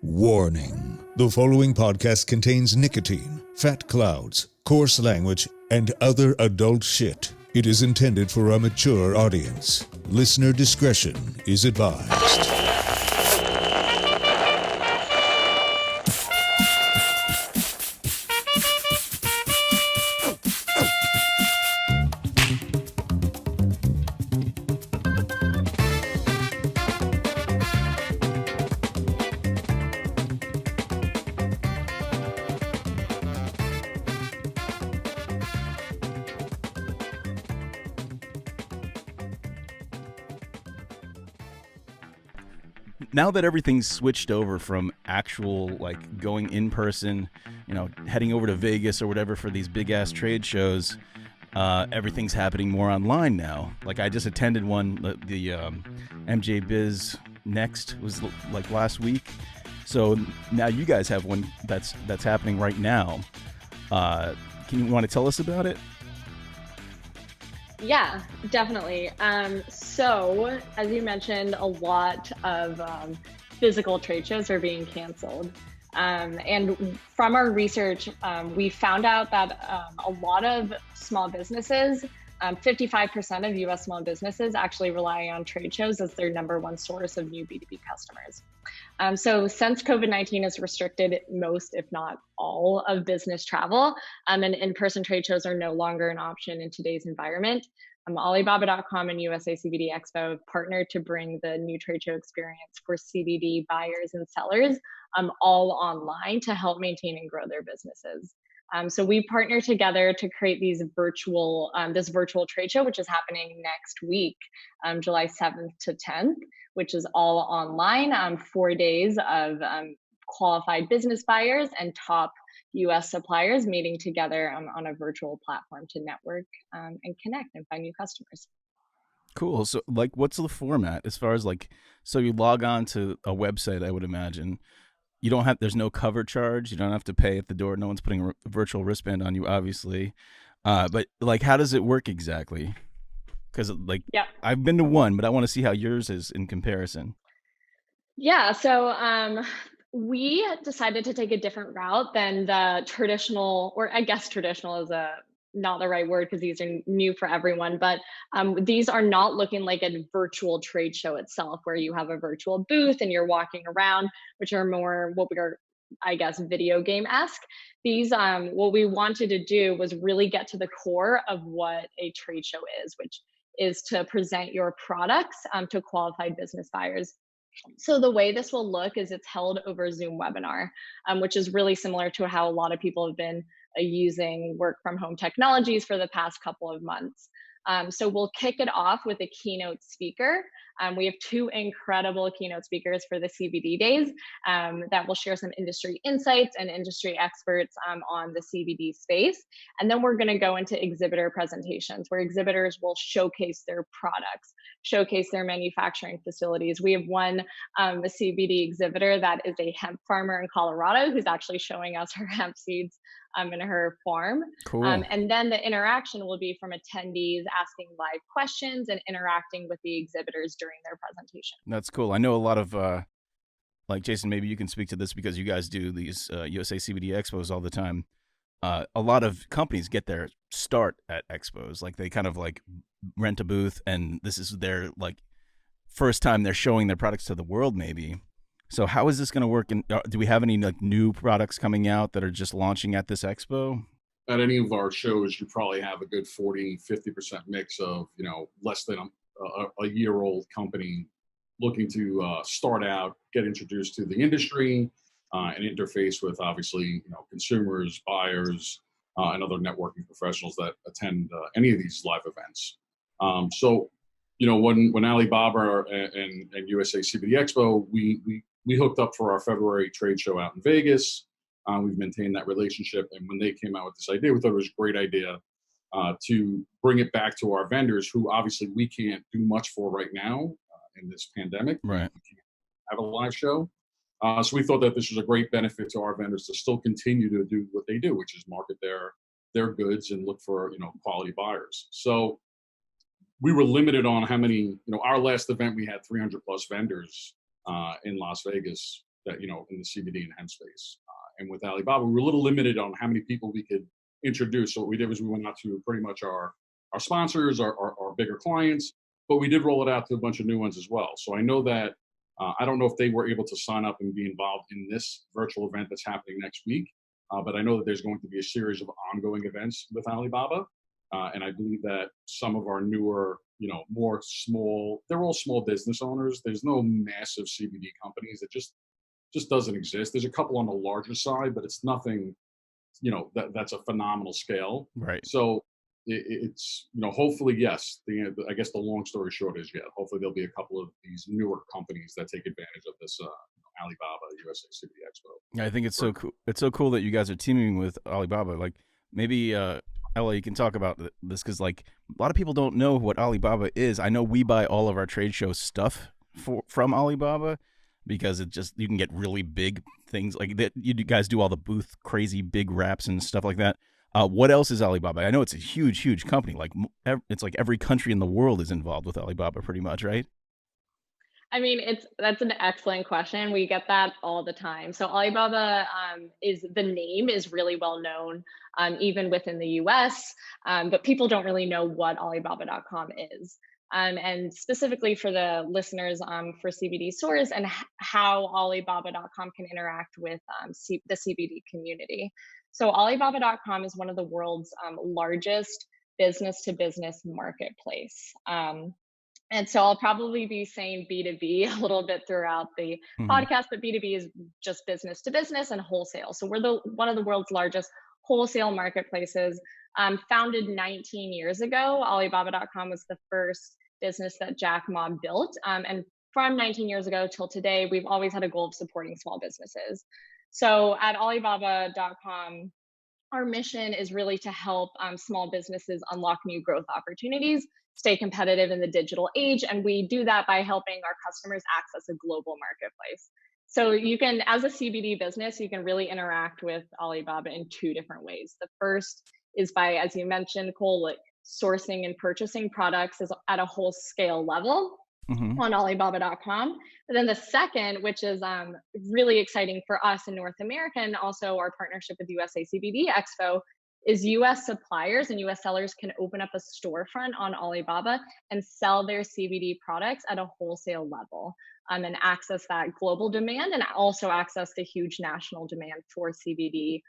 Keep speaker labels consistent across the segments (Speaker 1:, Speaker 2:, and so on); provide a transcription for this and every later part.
Speaker 1: Warning. The following podcast contains nicotine, fat clouds, coarse language, and other adult shit. It is intended for a mature audience. Listener discretion is advised.
Speaker 2: Now that everything's switched over from actual, like, going in person, you know, heading over to Vegas or whatever for these big ass trade shows, everything's happening more online now. Like, I just attended one, the MJ Biz Next was like last week. So now you guys have one that's happening right now. Can you want to tell us about it?
Speaker 3: Yeah, definitely. So as you mentioned, a lot of physical trade shows are being canceled. And from our research, we found out that a lot of small businesses, 55% of U.S. small businesses actually rely on trade shows as their number one source of new B2B customers. So since COVID-19 has restricted most, if not all, of business travel, and in-person trade shows are no longer an option in today's environment, Alibaba.com and U.S.A. CBD Expo have partnered to bring the new trade show experience for CBD buyers and sellers all online to help maintain and grow their businesses. So we partner together to create these this virtual trade show, which is happening next week, July 7th to 10th, which is all online, 4 days of qualified business buyers and top U.S. suppliers meeting together on a virtual platform to network and connect and find new customers.
Speaker 2: Cool. So, like, what's the format as far as, like, so you log on to a website, I would imagine. You don't have, there's no cover charge. You don't have to pay at the door. No one's putting a virtual wristband on you, obviously. But, like, how does it work exactly? Because, like, yeah, I've been to one, but I want to see how yours is in comparison.
Speaker 3: Yeah. So, we decided to take a different route than the traditional, or I guess traditional is not the right word because these are new for everyone, but these are not looking like a virtual trade show itself where you have a virtual booth and you're walking around, which are more what we are, I guess, video game-esque. These, what we wanted to do was really get to the core of what a trade show is, which is to present your products to qualified business buyers. So the way this will look is it's held over Zoom webinar, which is really similar to how a lot of people have been using work from home technologies for the past couple of months. So we'll kick it off with a keynote speaker. We have two incredible keynote speakers for the CBD days that will share some industry insights and industry experts on the CBD space. And then we're going to go into exhibitor presentations where exhibitors will showcase their products, showcase their manufacturing facilities. We have one a CBD exhibitor that is a hemp farmer in Colorado who's actually showing us her hemp seeds in her farm.
Speaker 2: Cool.
Speaker 3: And then the interaction will be from attendees asking live questions and interacting with the exhibitors during their presentation.
Speaker 2: That's cool. I know a lot of, like, Jason, maybe you can speak to this because you guys do these U.S.A. CBD Expos all the time. A lot of companies get their start at expos. Like, they kind of, like, rent a booth and this is their, like, first time they're showing their products to the world, maybe. So how is this going to work? And do we have any, like, new products coming out that are just launching at this expo?
Speaker 4: At any of our shows, you probably have a good 40-50% mix of, you know, less than a year-old company looking to start out, get introduced to the industry, and interface with, obviously, you know, consumers, buyers, and other networking professionals that attend any of these live events. So, you know, when Alibaba and U.S.A. CBD Expo, we hooked up for our February trade show out in Vegas. We've maintained that relationship. And when they came out with this idea, we thought it was a great idea to bring it back to our vendors who obviously we can't do much for right now in this pandemic.
Speaker 2: Right.
Speaker 4: We can't have a live show. So we thought that this was a great benefit to our vendors to still continue to do what they do, which is market their goods and look for, you know, quality buyers. So we were limited on how many, you know, our last event, we had 300 plus vendors in Las Vegas that, in the CBD and hemp space. And with Alibaba, we were a little limited on how many people we could introduce. So what we did was we went out to pretty much our sponsors, our bigger clients, but we did roll it out to a bunch of new ones as well. So I know that, I don't know if they were able to sign up and be involved in this virtual event that's happening next week, but I know that there's going to be a series of ongoing events with Alibaba. And I believe that some of our newer, more small, they're all small business owners. There's no massive CBD companies. It just doesn't exist. There's a couple on the larger side, but it's nothing, that's a phenomenal scale.
Speaker 2: Right.
Speaker 4: So it's, hopefully, yes. I guess the long story short is, hopefully there'll be a couple of these newer companies that take advantage of this Alibaba U.S.A. CBD Expo.
Speaker 2: I think it's so cool. It's so cool that you guys are teaming with Alibaba. Like maybe Elah, you can talk about this because like a lot of people don't know what Alibaba is. I know we buy all of our trade show stuff from Alibaba because you can get really big things like that. You guys do all the booth crazy big wraps and stuff like that. What else is Alibaba? I know it's a huge company. Like it's like every country in the world is involved with Alibaba pretty much, right?
Speaker 3: I mean, that's an excellent question. We get that all the time. So Alibaba the name is really well known, even within the U.S., but people don't really know what Alibaba.com is. And specifically for the listeners for CBD Source and how Alibaba.com can interact with the CBD community. So Alibaba.com is one of the world's largest business-to-business marketplace. And so I'll probably be saying B2B a little bit throughout the podcast, but B2B is just business to business and wholesale. So we're one of the world's largest wholesale marketplaces. Founded 19 years ago, Alibaba.com was the first business that Jack Ma built. And from 19 years ago till today, we've always had a goal of supporting small businesses. So at Alibaba.com, our mission is really to help small businesses unlock new growth opportunities, stay competitive in the digital age. And we do that by helping our customers access a global marketplace. So you can, as a CBD business, you can really interact with Alibaba in two different ways. The first is by, as you mentioned, Cole, like sourcing and purchasing products at a whole scale level on Alibaba.com. But then the second, which is really exciting for us in North America, and also our partnership with U.S.A. CBD Expo, is U.S. suppliers and U.S. sellers can open up a storefront on Alibaba and sell their CBD products at a wholesale level and access that global demand and also access the huge national demand for CBD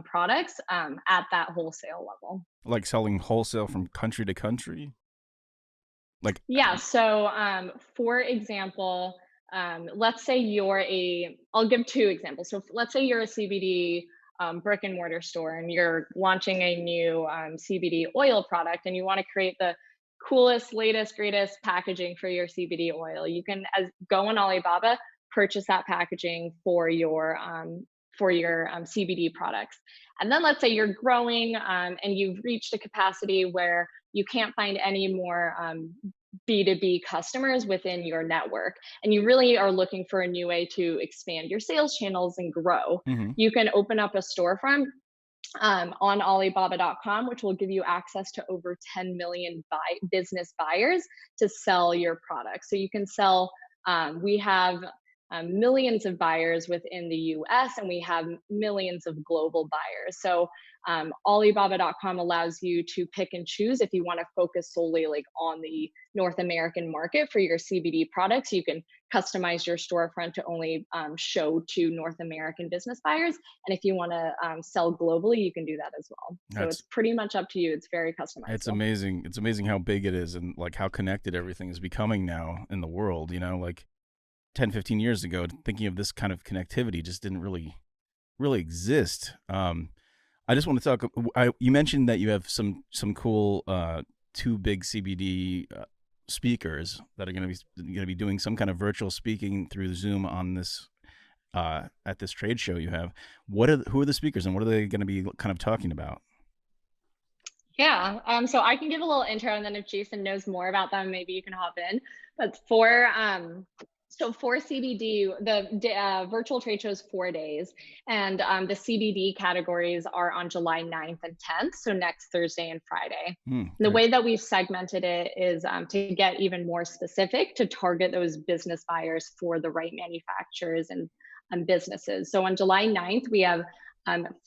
Speaker 3: products at that wholesale level.
Speaker 2: Like selling wholesale from country to country?
Speaker 3: Yeah. So for example, let's say I'll give two examples. So let's say you're a CBD brick and mortar store and you're launching a new CBD oil product and you want to create the coolest, latest, greatest packaging for your CBD oil. You can go on Alibaba, purchase that packaging for your CBD products. And then let's say you're growing and you've reached a capacity where you can't find any more B2B customers within your network, and you really are looking for a new way to expand your sales channels and grow. You can open up a storefront on Alibaba.com, which will give you access to over 10 million business buyers to sell your products. So you can sell, we have millions of buyers within the US and we have millions of global buyers. So Alibaba.com allows you to pick and choose if you want to focus solely like on the North American market for your CBD products. You can customize your storefront to only show to North American business buyers. And if you want to sell globally, you can do that as well. So it's pretty much up to you. It's very customized.
Speaker 2: It's amazing. It's amazing how big it is and like how connected everything is becoming now in the world, like 10, 15 years ago, thinking of this kind of connectivity just didn't really exist. I just want to talk. You mentioned that you have some cool two big CBD speakers that are going to be doing some kind of virtual speaking through Zoom on this at this trade show you have. Who are the speakers and what are they going to be kind of talking about?
Speaker 3: Yeah, so I can give a little intro, and then if Jason knows more about them, maybe you can hop in. But for CBD, the virtual trade show is 4 days, and the CBD categories are on July 9th and 10th, so next Thursday and Friday. The way that we've segmented it is to get even more specific, to target those business buyers for the right manufacturers and businesses. So on July 9th, we have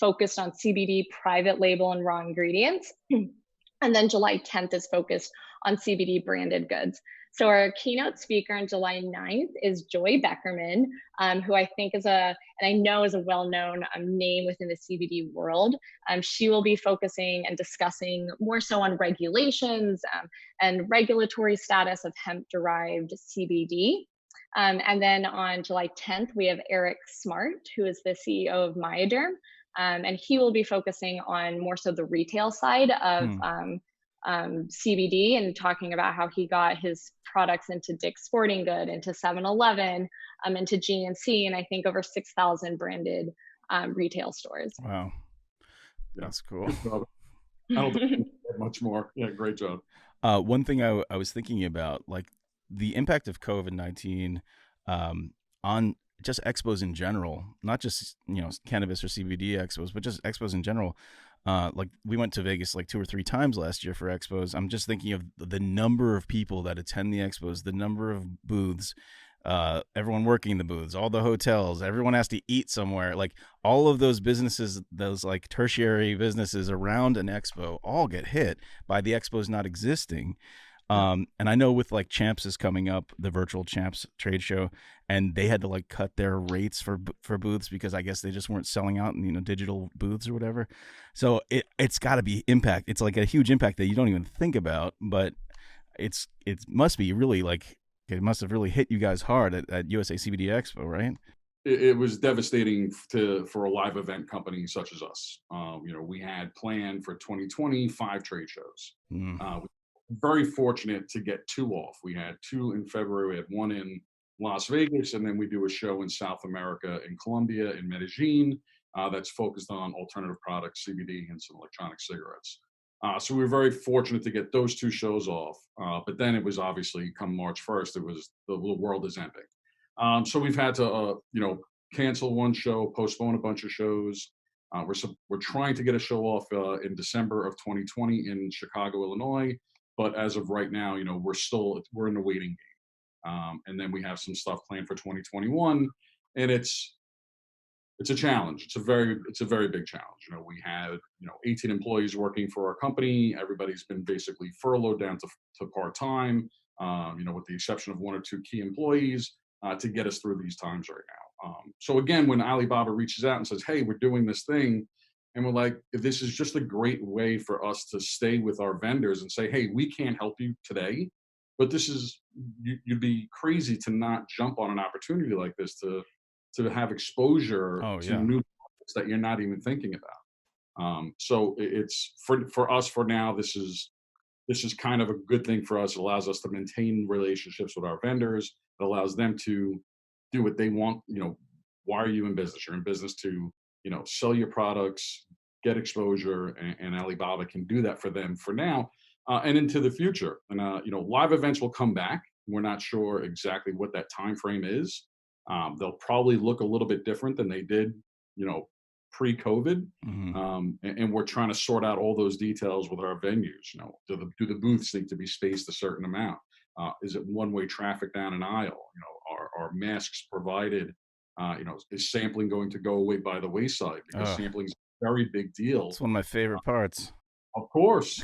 Speaker 3: focused on CBD private label and raw ingredients. And then July 10th is focused on CBD branded goods. So our keynote speaker on July 9th is Joy Beckerman, who I think is and I know is a well-known name within the CBD world. She will be focusing and discussing more so on regulations and regulatory status of hemp-derived CBD. And then on July 10th, we have Eric Smart, who is the CEO of Myoderm. And he will be focusing on more so the retail side of CBD and talking about how he got his products into Dick's Sporting Good, into 7-Eleven, into GNC, and I think over 6,000 branded retail stores.
Speaker 2: Wow. That's cool.
Speaker 4: I don't think much more. Yeah, great job.
Speaker 2: One thing I was thinking about, like the impact of COVID-19 on just expos in general, not just, cannabis or CBD expos, but just expos in general. Like we went to Vegas like 2 or 3 times last year for expos. I'm just thinking of the number of people that attend the expos, the number of booths, everyone working the booths, all the hotels, everyone has to eat somewhere. Like all of those businesses, those like tertiary businesses around an expo all get hit by the expos not existing. And I know with like Champs is coming up, the virtual Champs trade show, and they had to like cut their rates for booths because I guess they just weren't selling out in digital booths or whatever. So it's got to be impact. It's like a huge impact that you don't even think about, but it must be really like it must have really hit you guys hard at U.S.A. CBD Expo, right?
Speaker 4: It was devastating for a live event company such as us. We had planned for 2020 5 trade shows. Very fortunate to get 2 off. We had 2 in February. We had 1 in Las Vegas, and then we do a show in South America, in Colombia, in Medellin, that's focused on alternative products, CBD, and some electronic cigarettes. So we were very fortunate to get those 2 shows off. But then it was obviously come March 1st, it was the world is ending. So we've had to, cancel 1 show, postpone a bunch of shows. We're trying to get a show off in December of 2020 in Chicago, Illinois. But as of right now, we're in the waiting game. And then we have some stuff planned for 2021, and it's a challenge. It's a very big challenge. We had 18 employees working for our company. Everybody's been basically furloughed down to part-time, with the exception of 1 or 2 key employees to get us through these times right now. So again, when Alibaba reaches out and says, "Hey, we're doing this thing," and we're like, this is just a great way for us to stay with our vendors and say, "Hey, we can't help you today, but this is you'd be crazy to not jump on an opportunity like this to have exposure to new products that you're not even thinking about." So it's for us for now. This is kind of a good thing for us. It allows us to maintain relationships with our vendors. It allows them to do what they want. Why are you in business? You're in business to sell your products, get exposure, and Alibaba can do that for them for now and into the future. And live events will come back. We're not sure exactly what that time frame is. They'll probably look a little bit different than they did, pre-COVID. And we're trying to sort out all those details with our venues. Do the booths need to be spaced a certain amount? Is it one-way traffic down an aisle? Are masks provided? Is sampling going to go away by the wayside? Because sampling is a very big deal.
Speaker 2: It's one of my favorite parts.
Speaker 4: Of course.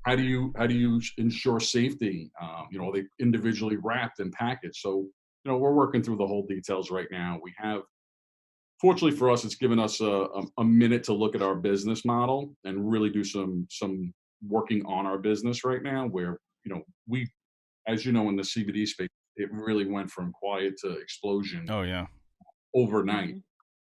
Speaker 4: How do you ensure safety? Are they individually wrapped and packaged? So, we're working through the whole details right now. We have, fortunately for us, it's given us a minute to look at our business model and really do some working on our business right now. Where we, as in the CBD space, it really went from quiet to explosion.
Speaker 2: Oh yeah,
Speaker 4: overnight.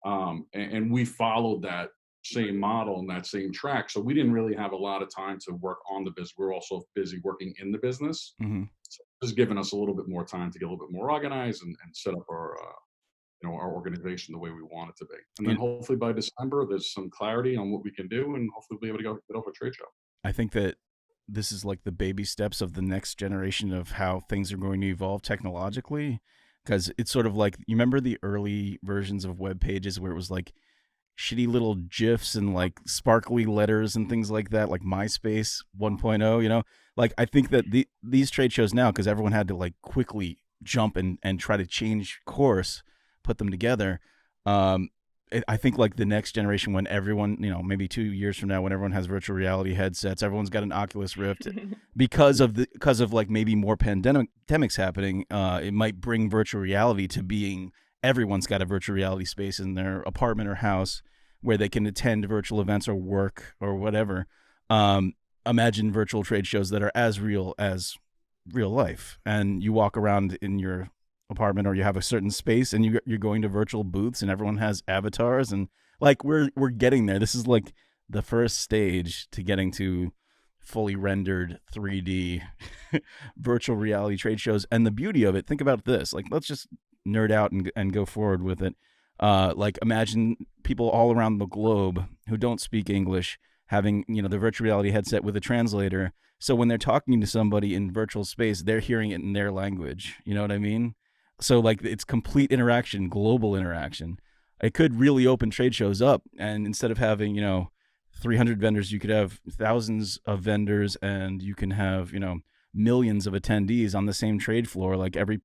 Speaker 4: And we followed that same model and that same track. So we didn't really have a lot of time to work on the business. We're also busy working in the business. So it's given us a little bit more time to get a little bit more organized and set up our organization the way we want it to be. And then hopefully by December, there's some clarity on what we can do, and hopefully we'll be able to get off a trade show.
Speaker 2: I think that this is like the baby steps of the next generation of how things are going to evolve technologically. Because it's sort of like, you remember the early versions of web pages where it was like shitty little GIFs and like sparkly letters and things like that, like MySpace 1.0, like I think that these trade shows now, because everyone had to like quickly jump and try to change course, put them together. I think like the next generation, when everyone, maybe 2 years from now, when everyone has virtual reality headsets, everyone's got an Oculus Rift, because of like maybe more pandemics happening, it might bring virtual reality to being everyone's got a virtual reality space in their apartment or house where they can attend virtual events or work or whatever. Imagine virtual trade shows that are as real as real life, and you walk around in your apartment or you have a certain space and you're going to virtual booths and everyone has avatars, and like we're getting there. This is like the first stage to getting to fully rendered 3D virtual reality trade shows. And the beauty of it, think about this, like let's just nerd out and go forward with it. Like imagine people all around the globe who don't speak English having, the virtual reality headset with a translator. So when they're talking to somebody in virtual space, they're hearing it in their language. You know what I mean? So like it's complete interaction, global interaction. It could really open trade shows up. And instead of having, 300 vendors, you could have thousands of vendors, and you can have, millions of attendees on the same trade floor. Like every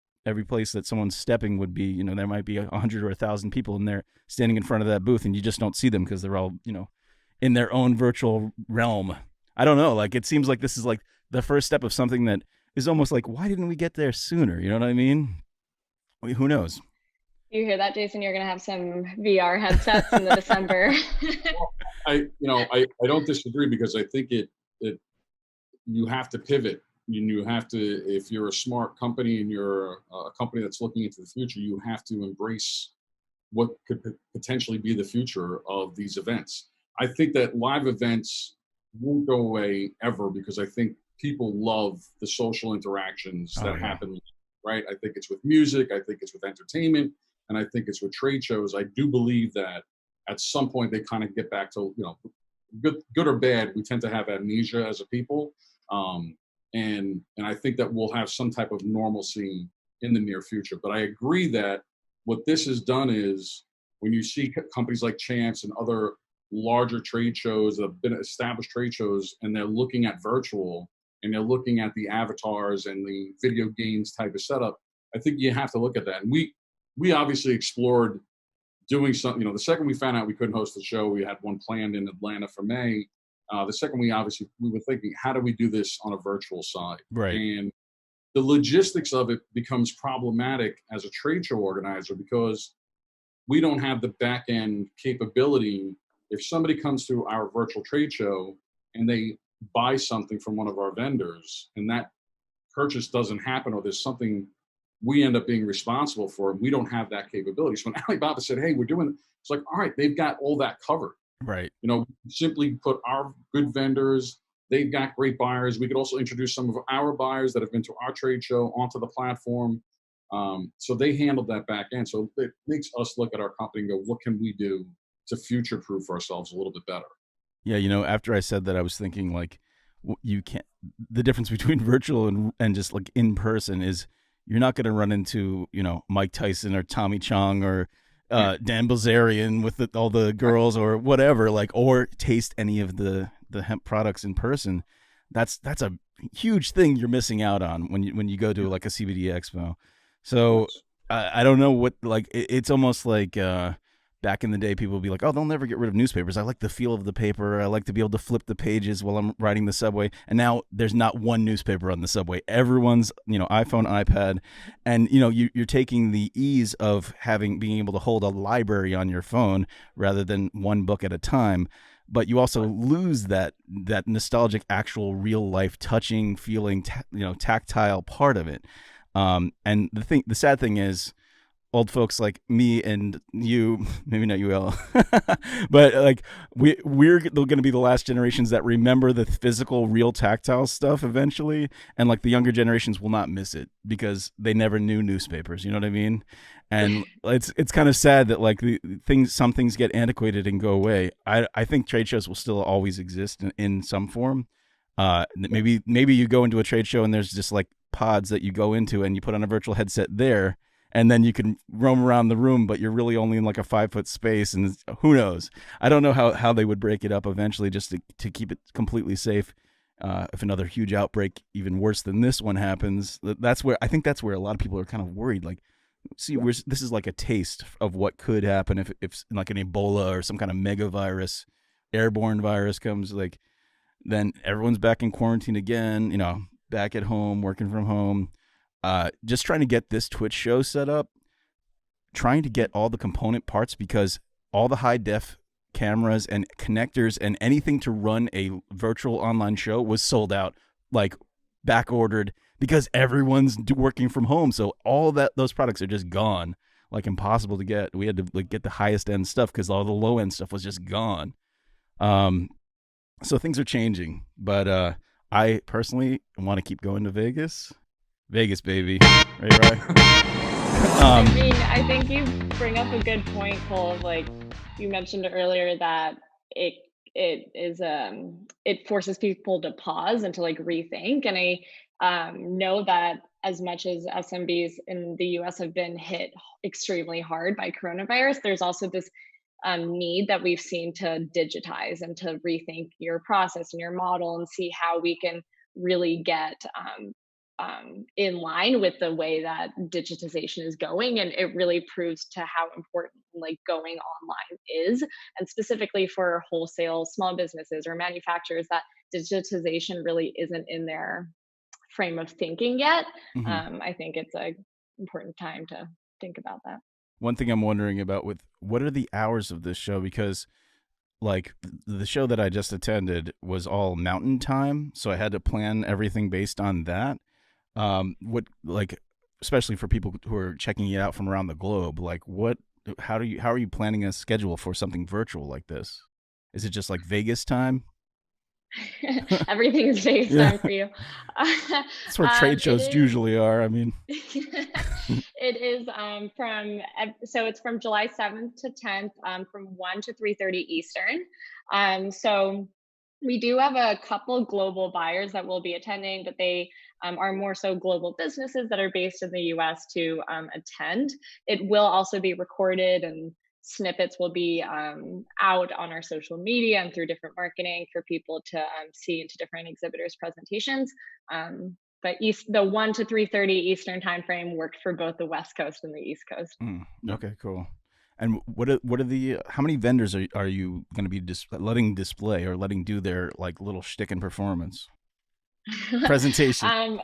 Speaker 2: place that someone's stepping would be, there might be 100 or 1,000 people in there standing in front of that booth, and you just don't see them because they're all, in their own virtual realm. I don't know. Like, it seems like this is like the first step of something that is almost like, why didn't we get there sooner? You know what I mean? Who knows?
Speaker 3: You hear that, Jason? You're going to have some VR headsets in the December.
Speaker 4: I don't disagree, because I think you have to pivot. You have to, if you're a smart company and you're a company that's looking into the future, you have to embrace what could potentially be the future of these events. I think that live events won't go away ever, because I think people love the social interactions that happen, right? I think it's with music, I think it's with entertainment, and I think it's with trade shows. I do believe that at some point they kind of get back to, good or bad, we tend to have amnesia as a people. And I think that we'll have some type of normalcy in the near future. But I agree that what this has done is, when you see companies like Chance and other larger trade shows that have been established trade shows, and they're looking at virtual, and they're looking at the avatars and the video games type of setup, I think you have to look at that. And we obviously explored doing something. The second we found out we couldn't host the show, we had one planned in Atlanta for May. The second we were thinking, how do we do this on a virtual side?
Speaker 2: Right.
Speaker 4: And the logistics of it becomes problematic as a trade show organizer, because we don't have the back end capability. If somebody comes to our virtual trade show and they buy something from one of our vendors, and that purchase doesn't happen, or there's something we end up being responsible for, we don't have that capability. So when Alibaba said, hey, we're doing, it's like, all right, they've got all that covered.
Speaker 2: Right.
Speaker 4: Simply put our good vendors, they've got great buyers. We could also introduce some of our buyers that have been to our trade show onto the platform. So they handled that back end. So it makes us look at our company and go, what can we do to future-proof ourselves a little bit better?
Speaker 2: Yeah, after I said that, I was thinking like, you can't. The difference between virtual and just like in person is, you're not going to run into Mike Tyson or Tommy Chong or Dan Bilzerian with all the girls or whatever, like, or taste any of the hemp products in person. That's a huge thing you're missing out on when you go to like a CBD Expo. So I don't know what, like, it's almost like back in the day, people would be like, oh, they'll never get rid of newspapers. I like the feel of the paper. I like to be able to flip the pages while I'm riding the subway. And now there's not one newspaper on the subway. Everyone's, iPhone, iPad. And, you're taking the ease of being able to hold a library on your phone rather than one book at a time. But you also lose that nostalgic, actual real life touching, feeling, tactile part of it. And the sad thing is, old folks like me and you, maybe not you, Elah, but like we're going to be the last generations that remember the physical, real, tactile stuff eventually, and like the younger generations will not miss it because they never knew newspapers. You know what I mean? And it's kind of sad that like some things get antiquated and go away. I think trade shows will still always exist in some form. Maybe you go into a trade show and there's just like pods that you go into and you put on a virtual headset there. And then you can roam around the room, but you're really only in like a 5-foot space, and who knows? I don't know how they would break it up eventually, just to keep it completely safe. If another huge outbreak, even worse than this one, happens, I think that's where a lot of people are kind of worried. Like, see, this is like a taste of what could happen if like an Ebola or some kind of mega virus, airborne virus comes, like, then everyone's back in quarantine again, back at home, working from home. Just trying to get this Twitch show set up, trying to get all the component parts, because all the high def cameras and connectors and anything to run a virtual online show was sold out, like back ordered, because everyone's working from home. So all those products are just gone, like impossible to get. We had to like get the highest end stuff because all the low end stuff was just gone. So things are changing, but I personally want to keep going to Vegas. Vegas, baby. Right?
Speaker 3: I mean, I think you bring up a good point, Cole. Like you mentioned earlier that it forces people to pause and to like rethink. And I know that as much as SMBs in the U.S. have been hit extremely hard by coronavirus, there's also this need that we've seen to digitize and to rethink your process and your model and see how we can really get in line with the way that digitization is going. And it really proves to how important like going online is, and specifically for wholesale small businesses or manufacturers, that digitization really isn't in their frame of thinking yet. I think it's an important time to think about that.
Speaker 2: One thing I'm wondering about with what are the hours of this show, because like the show that I just attended was all mountain time, so I had to plan everything based on that. What, like, especially for people who are checking it out from around the globe, like how are you planning a schedule for something virtual like this? Is it just like Vegas time?
Speaker 3: Everything is Vegas time for you.
Speaker 2: That's where trade shows usually are. I mean,
Speaker 3: it is so it's from July 7th to 10th, from 1 to 3:30 Eastern. So we do have a couple global buyers that will be attending, but they are more so global businesses that are based in the U.S. to attend. It will also be recorded, and snippets will be out on our social media and through different marketing for people to see into different exhibitors' presentations. But the 1 to 3:30 Eastern timeframe worked for both the West Coast and the East Coast.
Speaker 2: Okay, cool. And what are the how many vendors are you going to be letting display or letting do their like little shtick and performance presentation?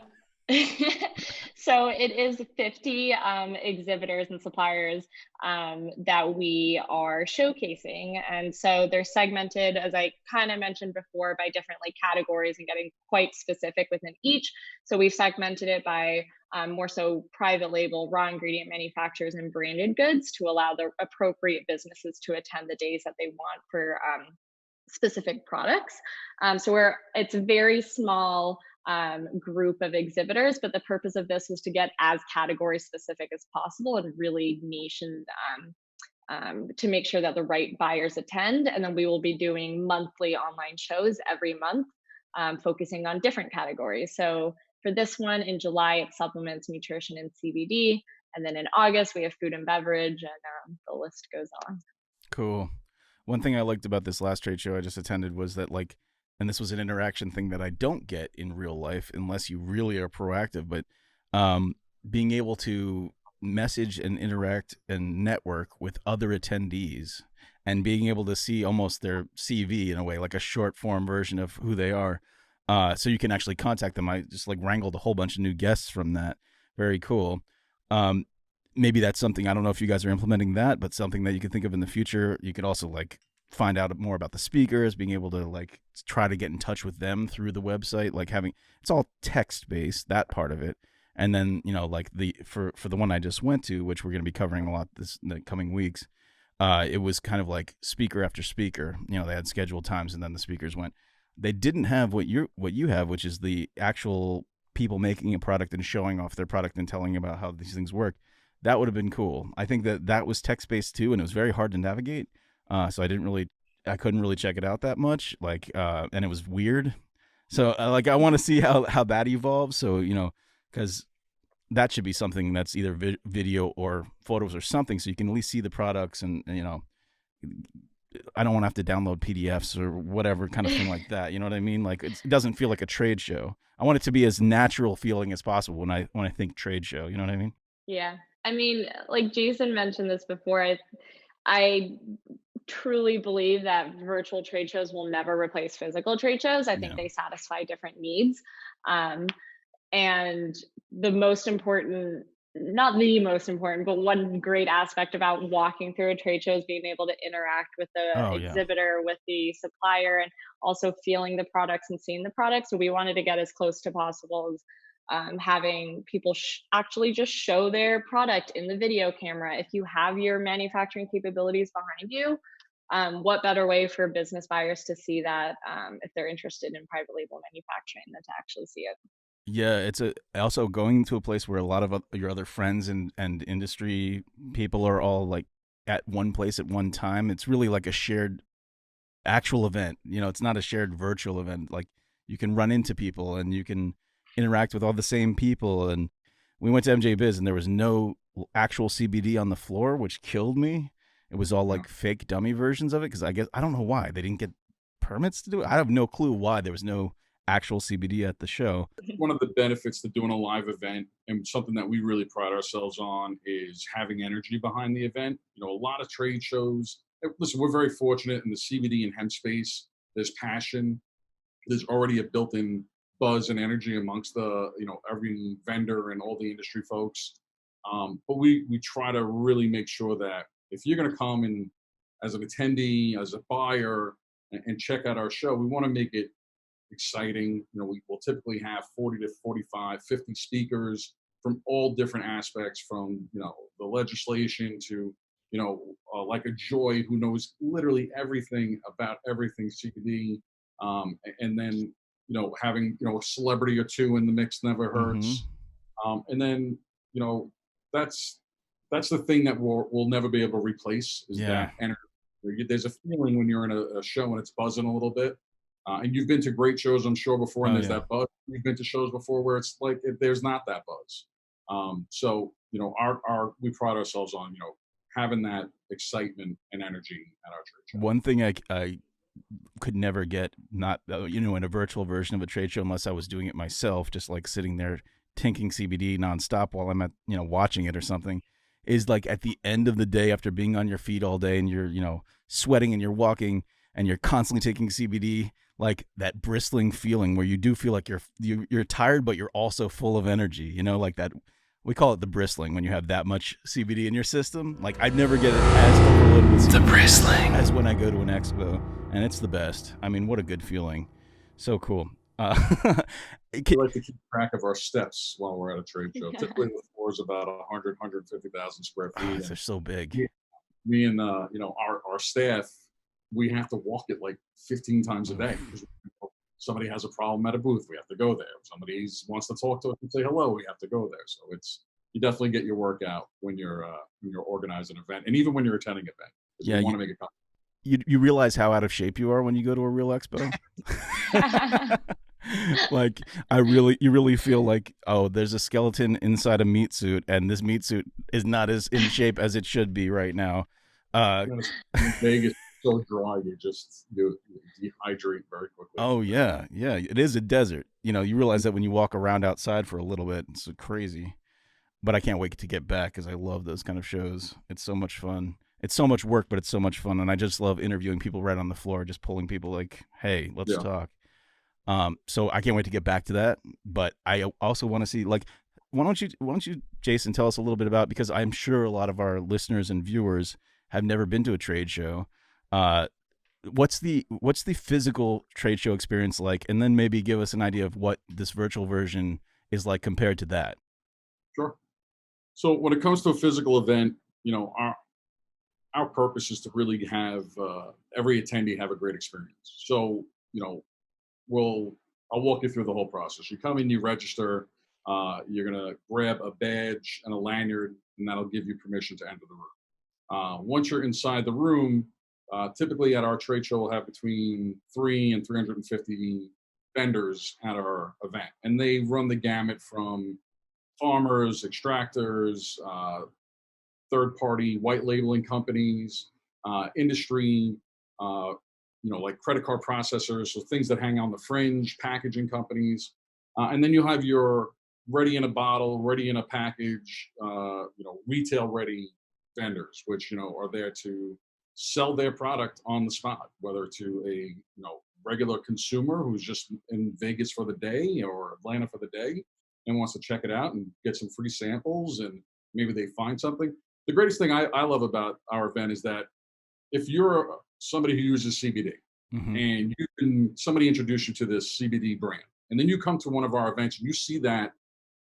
Speaker 3: So it is 50 exhibitors and suppliers that we are showcasing. And so they're segmented, as I kind of mentioned before, by different like categories and getting quite specific within each. So we've segmented it by more so private label, raw ingredient manufacturers, and branded goods to allow the appropriate businesses to attend the days that they want for specific products. So it's a very small group of exhibitors, but the purpose of this was to get as category specific as possible and really niche and to make sure that the right buyers attend. And then we will be doing monthly online shows every month, focusing on different categories. So for this one in July, it's supplements, nutrition, and CBD. And then in August, we have food and beverage, and the list goes on.
Speaker 2: Cool. One thing I liked about this last trade show I just attended was that, like, and this was an interaction thing that I don't get in real life unless you really are proactive, but being able to message and interact and network with other attendees and being able to see almost their CV in a way, like a short form version of who they are. So you can actually contact them. I just like wrangled a whole bunch of new guests from that. Very cool. Maybe that's something, I don't know if you guys are implementing that, but something that you can think of in the future. You could also like find out more about the speakers, being able to like try to get in touch with them through the website, like it's all text based, that part of it. And then, like for the one I just went to, which we're going to be covering a lot in the coming weeks, it was kind of like speaker after speaker. They had scheduled times, and then the speakers went. They didn't have what you have, which is the actual people making a product and showing off their product and telling about how these things work. That would have been cool. I think that was text-based too, and it was very hard to navigate. So I couldn't really check it out that much. Like, and it was weird. So I want to see how that evolves. So, because that should be something that's either video or photos or something, so you can at least see the products and I don't want to have to download PDFs or whatever kind of thing like that. You know what I mean? Like it doesn't feel like a trade show. I want it to be as natural feeling as possible when I think trade show. You know what I mean?
Speaker 3: Yeah. I mean, like Jason mentioned this before, I truly believe that virtual trade shows will never replace physical trade shows. I think
Speaker 2: Yeah.
Speaker 3: they satisfy different needs. Um, and the most important, not the most important, but one great aspect about walking through a trade show is being able to interact with the
Speaker 2: Oh yeah.
Speaker 3: exhibitor, with the supplier, and also feeling the products and seeing the products. So we wanted to get as close to possible as having people actually just show their product in the video camera. If you have your manufacturing capabilities behind you, what better way for business buyers to see that if they're interested in private label manufacturing than to actually see it?
Speaker 2: Yeah, it's also going to a place where a lot of your other friends and industry people are all like at one place at one time. It's really like a shared actual event. You know, it's not a shared virtual event. Like you can run into people and you can interact with all the same people. And we went to MJ Biz and there was no actual CBD on the floor, which killed me. It was all like fake dummy versions of it because I don't know why they didn't get permits to do it. I have no clue why there was no actual CBD at the show.
Speaker 4: One of the benefits to doing a live event and something that we really pride ourselves on is having energy behind the event. You know, a lot of trade shows, listen, we're very fortunate in the CBD and hemp space. There's passion. There's already a built-in buzz and energy amongst the, every vendor and all the industry folks. But we try to really make sure that if you're going to come in as an attendee, as a buyer, and check out our show, we want to make it exciting. You know, we will typically have 40 to 45, 50 speakers from all different aspects, from, the legislation to, like a Joy who knows literally everything about everything CBD. And then, having, a celebrity or two in the mix never hurts. And then, that's the thing that we'll never be able to replace is
Speaker 2: Yeah.
Speaker 4: that energy. There's a feeling when you're in a show and it's buzzing a little bit. And you've been to great shows, I'm sure, before, and
Speaker 2: Oh,
Speaker 4: there's
Speaker 2: yeah.
Speaker 4: that buzz. You've been to shows before where it's like there's not that buzz. So our we pride ourselves on having that excitement and energy at our trade show.
Speaker 2: One thing I could never get, not in a virtual version of a trade show unless I was doing it myself, just like sitting there tinking CBD nonstop while I'm at watching it or something, is like at the end of the day after being on your feet all day and you're sweating and you're walking and you're constantly taking CBD, like that bristling feeling where you do feel like you're tired but you're also full of energy, like that. We call it the bristling when you have that much CBD in your system. Like I never get it as overloaded with CBD
Speaker 5: The bristling.
Speaker 2: as when I go to an expo, and it's the best. I mean, what a good feeling. So cool.
Speaker 4: We like to keep track of our steps while we're at a trade show. Typically the floor is about 100, 150,000 square feet.
Speaker 2: They're so big.
Speaker 4: Me and our staff, we have to walk it like 15 times a day. Somebody has a problem at a booth, we have to go there. Somebody wants to talk to us and say hello, we have to go there. So you definitely get your workout when you're organizing an event, and even when you're attending an event.
Speaker 2: Yeah,
Speaker 4: you want to make it.
Speaker 2: You realize how out of shape you are when you go to a real expo. Like you really feel like, oh, there's a skeleton inside a meat suit, and this meat suit is not as in shape as it should be right now.
Speaker 4: Vegas is so dry, you dehydrate very quickly.
Speaker 2: Oh yeah, it is a desert. You realize that when you walk around outside for a little bit. It's crazy. But I can't wait to get back because I love those kind of shows. It's so much fun. It's so much work, but it's so much fun, and I just love interviewing people right on the floor, just pulling people like, "Hey, let's talk." So I can't wait to get back to that. But I also want to see, like, why don't you, Jason, tell us a little bit about, because I'm sure a lot of our listeners and viewers have never been to a trade show. What's the physical trade show experience like, and then maybe give us an idea of what this virtual version is like compared to that.
Speaker 4: Sure. So when it comes to a physical event, our purpose is to really have every attendee have a great experience. So I'll walk you through the whole process. You come in, you register, you're gonna grab a badge and a lanyard, and that'll give you permission to enter the room. Once you're inside the room, typically at our trade show, we'll have between 3 and 350 vendors at our event, and they run the gamut from farmers, extractors, third-party white labeling companies, industry, like credit card processors, so things that hang on the fringe, packaging companies, and then you'll have your ready in a bottle, ready in a package, retail ready vendors, which, are there to sell their product on the spot, whether to a, regular consumer who's just in Vegas for the day or Atlanta for the day and wants to check it out and get some free samples and maybe they find something. The greatest thing I love about our event is that if you're somebody who uses CBD and somebody introduce you to this CBD brand, and then you come to one of our events and you see that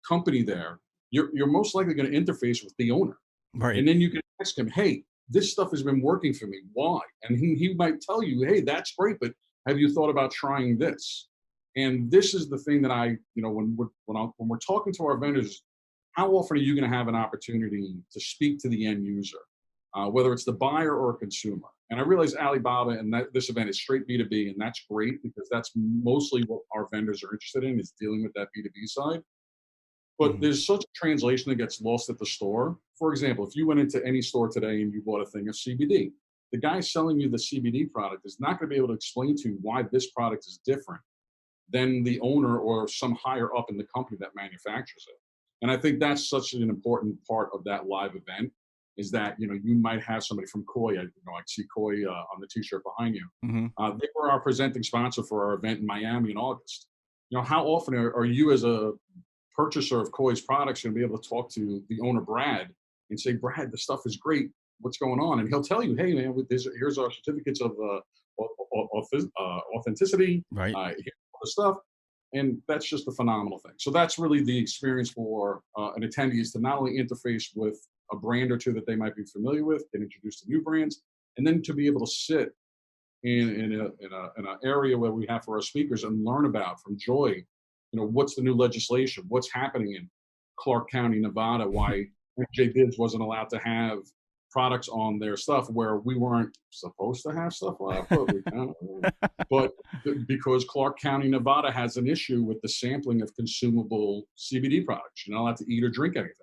Speaker 4: company there, you're most likely going to interface with the owner.
Speaker 2: Right.
Speaker 4: And then you can ask him, hey, this stuff has been working for me. Why? And he might tell you, hey, that's great, but have you thought about trying this? And this is the thing that when we're talking to our vendors, how often are you going to have an opportunity to speak to the end user, whether it's the buyer or a consumer? And I realize Alibaba and this event is straight B2B, and that's great because that's mostly what our vendors are interested in, is dealing with that B2B side. But there's such a translation that gets lost at the store. For example, if you went into any store today and you bought a thing of CBD, the guy selling you the CBD product is not going to be able to explain to you why this product is different than the owner or some higher up in the company that manufactures it. And I think that's such an important part of that live event, is that, you might have somebody from Koi. I see Koi on the t-shirt behind you. They were our presenting sponsor for our event in Miami in August. How often are you as a purchaser of Koi's products going to be able to talk to the owner, Brad, and say, Brad, the stuff is great. What's going on? And he'll tell you, hey, man, here's our certificates of authenticity.
Speaker 2: Right.
Speaker 4: Here's all the stuff. And that's just a phenomenal thing. So that's really the experience for an attendee, is to not only interface with a brand or two that they might be familiar with, get introduced to new brands, and then to be able to sit in an area where we have for our speakers and learn about from Joy, what's the new legislation, what's happening in Clark County, Nevada, why MJ Bibbs wasn't allowed to have products on their stuff where we weren't supposed to have stuff. Well, but because Clark County, Nevada has an issue with the sampling of consumable CBD products. You're not allowed to eat or drink anything.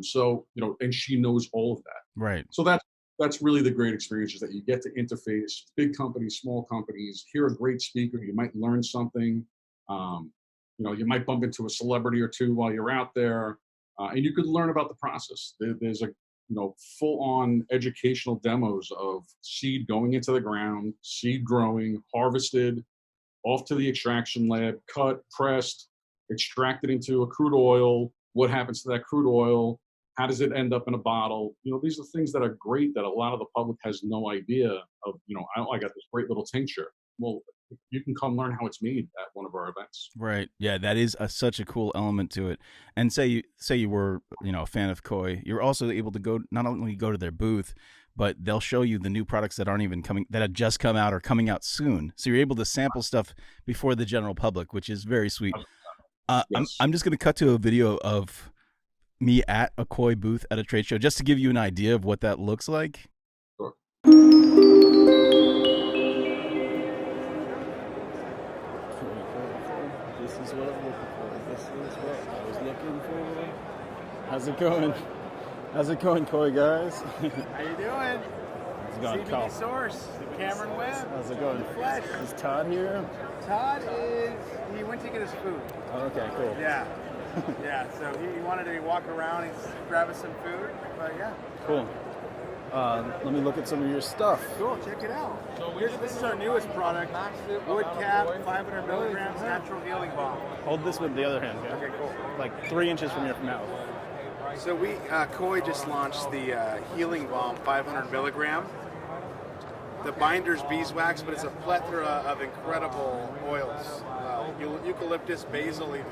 Speaker 4: So, and she knows all of that.
Speaker 2: Right.
Speaker 4: So that's really the great experience, is that you get to interface big companies, small companies, hear a great speaker. You might learn something. You might bump into a celebrity or two while you're out there, and you could learn about the process. There's a full-on educational demos of seed going into the ground, seed growing, harvested, off to the extraction lab, cut, pressed, extracted into a crude oil. What happens to that crude oil? How does it end up in a bottle? These are things that are great that a lot of the public has no idea of. I got this great little tincture. Well, you can come learn how it's made at one of our events.
Speaker 2: Right. Yeah, that is such a cool element to it. And say you were, a fan of Koi, you're also able to not only go to their booth, but they'll show you the new products that aren't even that have just come out or coming out soon. So you're able to sample stuff before the general public, which is very sweet.
Speaker 4: Yes.
Speaker 2: I'm just going to cut to a video of me at a Koi booth at a trade show, just to give you an idea of what that looks like.
Speaker 4: Sure.
Speaker 2: This is what I'm looking for. This is what I was looking for. How's it going? How's it going, Koi guys?
Speaker 5: How you doing?
Speaker 2: How's it going,
Speaker 5: CBD Source, Cameron Webb.
Speaker 2: How's it going?
Speaker 5: Flesh.
Speaker 2: Is Todd here?
Speaker 5: Todd he went to get his food.
Speaker 2: Oh, okay, cool.
Speaker 5: Yeah. Yeah, so he wanted to walk around and grab us some food, but yeah.
Speaker 2: Cool. Let me look at some of your stuff.
Speaker 5: Cool, check it out. So this is our newest product, wood cap, 500 milligrams, natural healing balm.
Speaker 2: Hold this with the other hand, yeah?
Speaker 5: Okay, cool.
Speaker 2: Like 3 inches from your mouth.
Speaker 5: So we, Koi just launched the healing balm, 500 milligram. The binder's beeswax, but it's a plethora of incredible oils. Eucalyptus, basil even.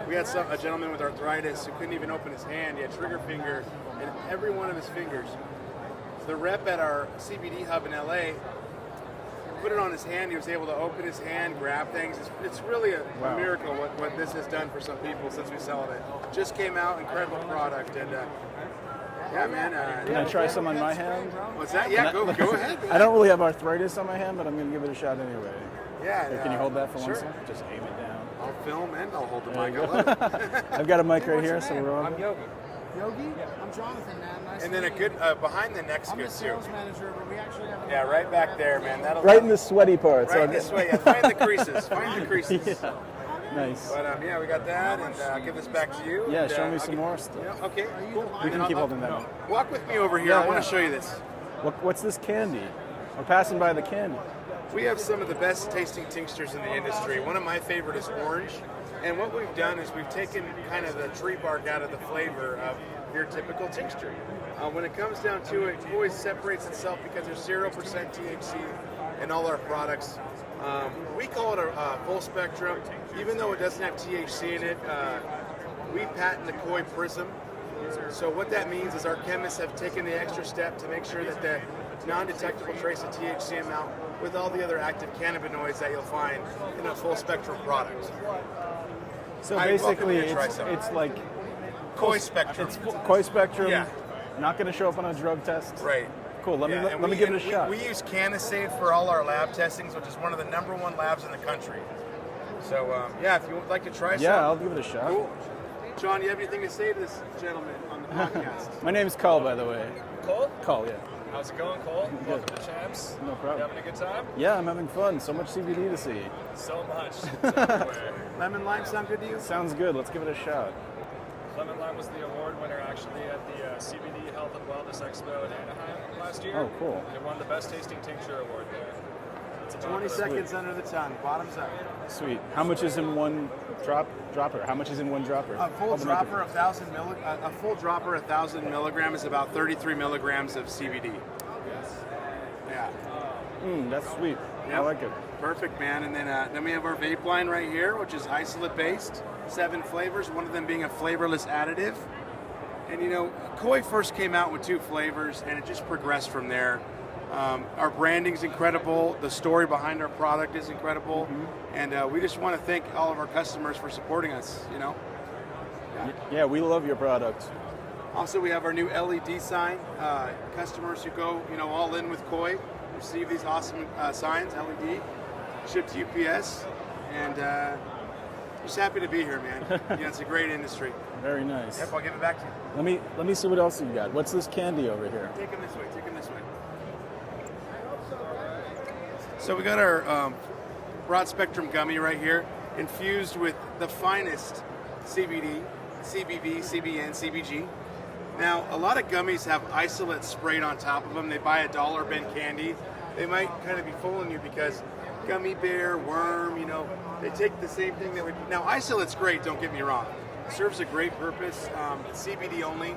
Speaker 5: We had a gentleman with arthritis who couldn't even open his hand. He had trigger finger in every one of his fingers. So the rep at our CBD hub in LA put it on his hand. He was able to open his hand, grab things. It's really a miracle what this has done for some people since we sold it. Just came out, incredible product, and yeah, man.
Speaker 2: Can I try some on my hand?
Speaker 5: What's that? Yeah, go ahead.
Speaker 2: I don't really have arthritis on my hand, but I'm going to give it a shot anyway.
Speaker 5: Yeah.
Speaker 2: Can you hold that for
Speaker 5: sure.
Speaker 2: 1 second? Just aim it down.
Speaker 5: I'll film and I'll hold the
Speaker 2: There
Speaker 5: mic.
Speaker 2: you
Speaker 5: I
Speaker 2: go.
Speaker 5: love it.
Speaker 2: I've got a mic right here, so we're on.
Speaker 6: I'm Yogi.
Speaker 5: Yogi?
Speaker 6: Yeah. I'm Jonathan, man. Nice
Speaker 5: And
Speaker 6: to
Speaker 5: then a
Speaker 6: meet
Speaker 5: good
Speaker 6: you.
Speaker 5: behind the neck's
Speaker 6: I'm the
Speaker 5: good too.
Speaker 6: sales manager, but we actually have.
Speaker 5: Yeah, right back there, man. That'll
Speaker 2: Right in the sweaty part.
Speaker 5: Right this way. Yeah, find the creases. Find the creases.
Speaker 2: Nice.
Speaker 5: But yeah, we got that, and I'll give this back to you.
Speaker 2: Yeah,
Speaker 5: and,
Speaker 2: show me
Speaker 5: I'll
Speaker 2: some
Speaker 5: get-
Speaker 2: more stuff.
Speaker 5: Yeah, okay, cool.
Speaker 2: We can keep holding that one.
Speaker 5: Walk with me over here.
Speaker 2: Yeah,
Speaker 5: I want
Speaker 2: yeah.
Speaker 5: to show you this.
Speaker 2: What's this candy? We're passing by the candy.
Speaker 5: We have some of the best tasting tinctures in the industry. One of my favorite is orange. And what we've done is we've taken kind of the tree bark out of the flavor of your typical tincture. When it comes down to it, Koi separates itself because there's 0% THC in all our products. We call it a full spectrum. Even though it doesn't have THC in it, we patent the Koi Prism. So what that means is our chemists have taken the extra step to make sure that the non-detectable trace of THC amount with all the other active cannabinoids that you'll find in a full spectrum product.
Speaker 2: So
Speaker 5: I welcome
Speaker 2: basically,
Speaker 5: you to try
Speaker 2: it's,
Speaker 5: some.
Speaker 2: it's like
Speaker 5: Koi Spectrum.
Speaker 2: it's Koi Spectrum.
Speaker 5: Yeah.
Speaker 2: Not going to show up on a drug test.
Speaker 5: Right.
Speaker 2: Cool. Let
Speaker 5: Yeah,
Speaker 2: me
Speaker 5: and
Speaker 2: let me give it a shot.
Speaker 5: We use CannaSave for all our lab testings, which is one of the #1 labs in the country. So yeah, if you would like to try some.
Speaker 2: Yeah, I'll give it a shot.
Speaker 5: Cool. John, you have anything to say to this gentleman on the podcast?
Speaker 2: My name's Col, by the way.
Speaker 7: Cole?
Speaker 2: Col, yeah.
Speaker 7: How's it going, Cole? Welcome to Champs.
Speaker 2: No
Speaker 7: You
Speaker 2: problem.
Speaker 7: having a good time?
Speaker 2: Yeah, I'm having fun. So much CBD to see.
Speaker 7: So much. It's everywhere.
Speaker 5: Lemon lime sound good to you?
Speaker 2: Sounds good. Let's give it a shot.
Speaker 7: Lemon Lime was the award winner actually at the CBD Health and Wellness Expo in Anaheim last year.
Speaker 2: Oh, cool.
Speaker 7: It won the Best Tasting Tincture Award there. It's a
Speaker 5: 20 seconds under the tongue, bottoms up.
Speaker 2: Sweet. How much is in one dropper? How much is in one dropper?
Speaker 5: A full dropper, 1,000 milligrams is about 33 milligrams of CBD. Yeah.
Speaker 2: That's sweet. I
Speaker 5: Yep.
Speaker 2: like it.
Speaker 5: Perfect, man. And then we have our vape line right here, which is isolate based, 7 flavors, one of them being a flavorless additive. And you know, Koi first came out with 2 flavors, and it just progressed from there. Our branding's incredible. The story behind our product is incredible, and we just want to thank all of our customers for supporting us. You know.
Speaker 2: Yeah, we love your product.
Speaker 5: Also, we have our new LED sign. Customers who go, all in with Koi receive these awesome signs, LED, shipped to UPS, and just happy to be here, man. It's a great industry.
Speaker 2: Very nice.
Speaker 5: Yep, I'll give it back to you.
Speaker 2: Let me see what else you got. What's this candy over here?
Speaker 5: Take them this way. So we got our broad spectrum gummy right here, infused with the finest CBD, CBV, CBN, CBG. Now, a lot of gummies have isolate sprayed on top of them. They buy a dollar bin candy. They might kind of be fooling you because gummy bear, worm, they take the same thing that we... Now, isolate's great, don't get me wrong. It serves a great purpose. It's CBD only.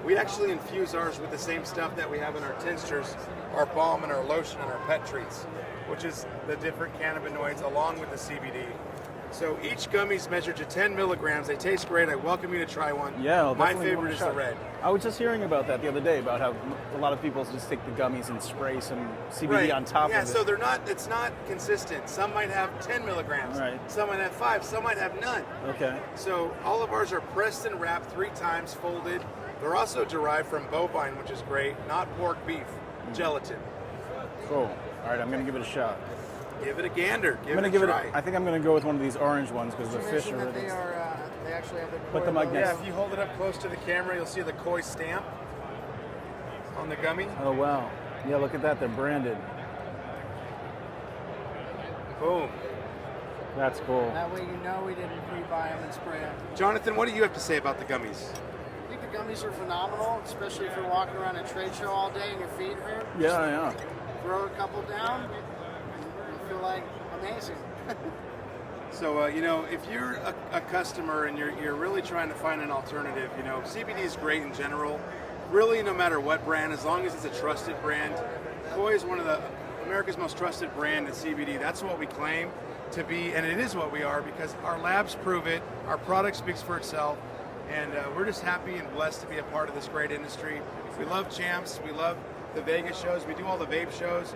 Speaker 5: We actually infuse ours with the same stuff that we have in our tinctures, our balm and our lotion and our pet treats, which is the different cannabinoids along with the CBD. So each gummy's measured to 10 milligrams. They taste great. I welcome you to try one.
Speaker 2: Yeah, I'll
Speaker 5: my
Speaker 2: definitely give
Speaker 5: favorite
Speaker 2: it a
Speaker 5: is the
Speaker 2: shot.
Speaker 5: red.
Speaker 2: I was just hearing about that the other day, about how a lot of people just take the gummies and spray some CBD
Speaker 5: Right.
Speaker 2: on top
Speaker 5: yeah,
Speaker 2: of it.
Speaker 5: so it's not consistent. Some might have 10 milligrams.
Speaker 2: Right.
Speaker 5: Some might have 5. Some might have none.
Speaker 2: Okay.
Speaker 5: So all of ours are pressed and wrapped 3 times, folded. They're also derived from bovine, which is great, not pork, beef, gelatin.
Speaker 2: Cool. All right, I'm gonna give it a shot.
Speaker 5: Give it a gander.
Speaker 2: I'm gonna give
Speaker 5: a
Speaker 2: it.
Speaker 5: try.
Speaker 2: I think I'm gonna go with one of these orange ones because the
Speaker 6: You
Speaker 2: fish
Speaker 6: mentioned
Speaker 2: are.
Speaker 6: that they actually have the
Speaker 2: Put the
Speaker 6: Koi
Speaker 2: mic
Speaker 6: logo.
Speaker 2: next.
Speaker 5: Yeah, if you hold it up close to the camera, you'll see the Koi stamp on the gummy.
Speaker 2: Oh wow. Yeah, look at that. They're branded.
Speaker 5: Boom.
Speaker 2: That's cool.
Speaker 6: That way you know we didn't pre-buy them and spray them.
Speaker 5: Jonathan, what do you have to say about the gummies?
Speaker 6: I think the gummies are phenomenal, especially if you're walking around a trade show all day and your feet hurt.
Speaker 2: Yeah.
Speaker 6: Throw a couple down, you feel like amazing.
Speaker 5: So, if you're a customer and you're really trying to find an alternative, CBD is great in general. Really, no matter what brand, as long as it's a trusted brand. Koi is one of America's most trusted brand in CBD. That's what we claim to be, and it is what we are because our labs prove it. Our product speaks for itself, and we're just happy and blessed to be a part of this great industry. We love Champs. We love the Vegas shows. We do all the vape shows.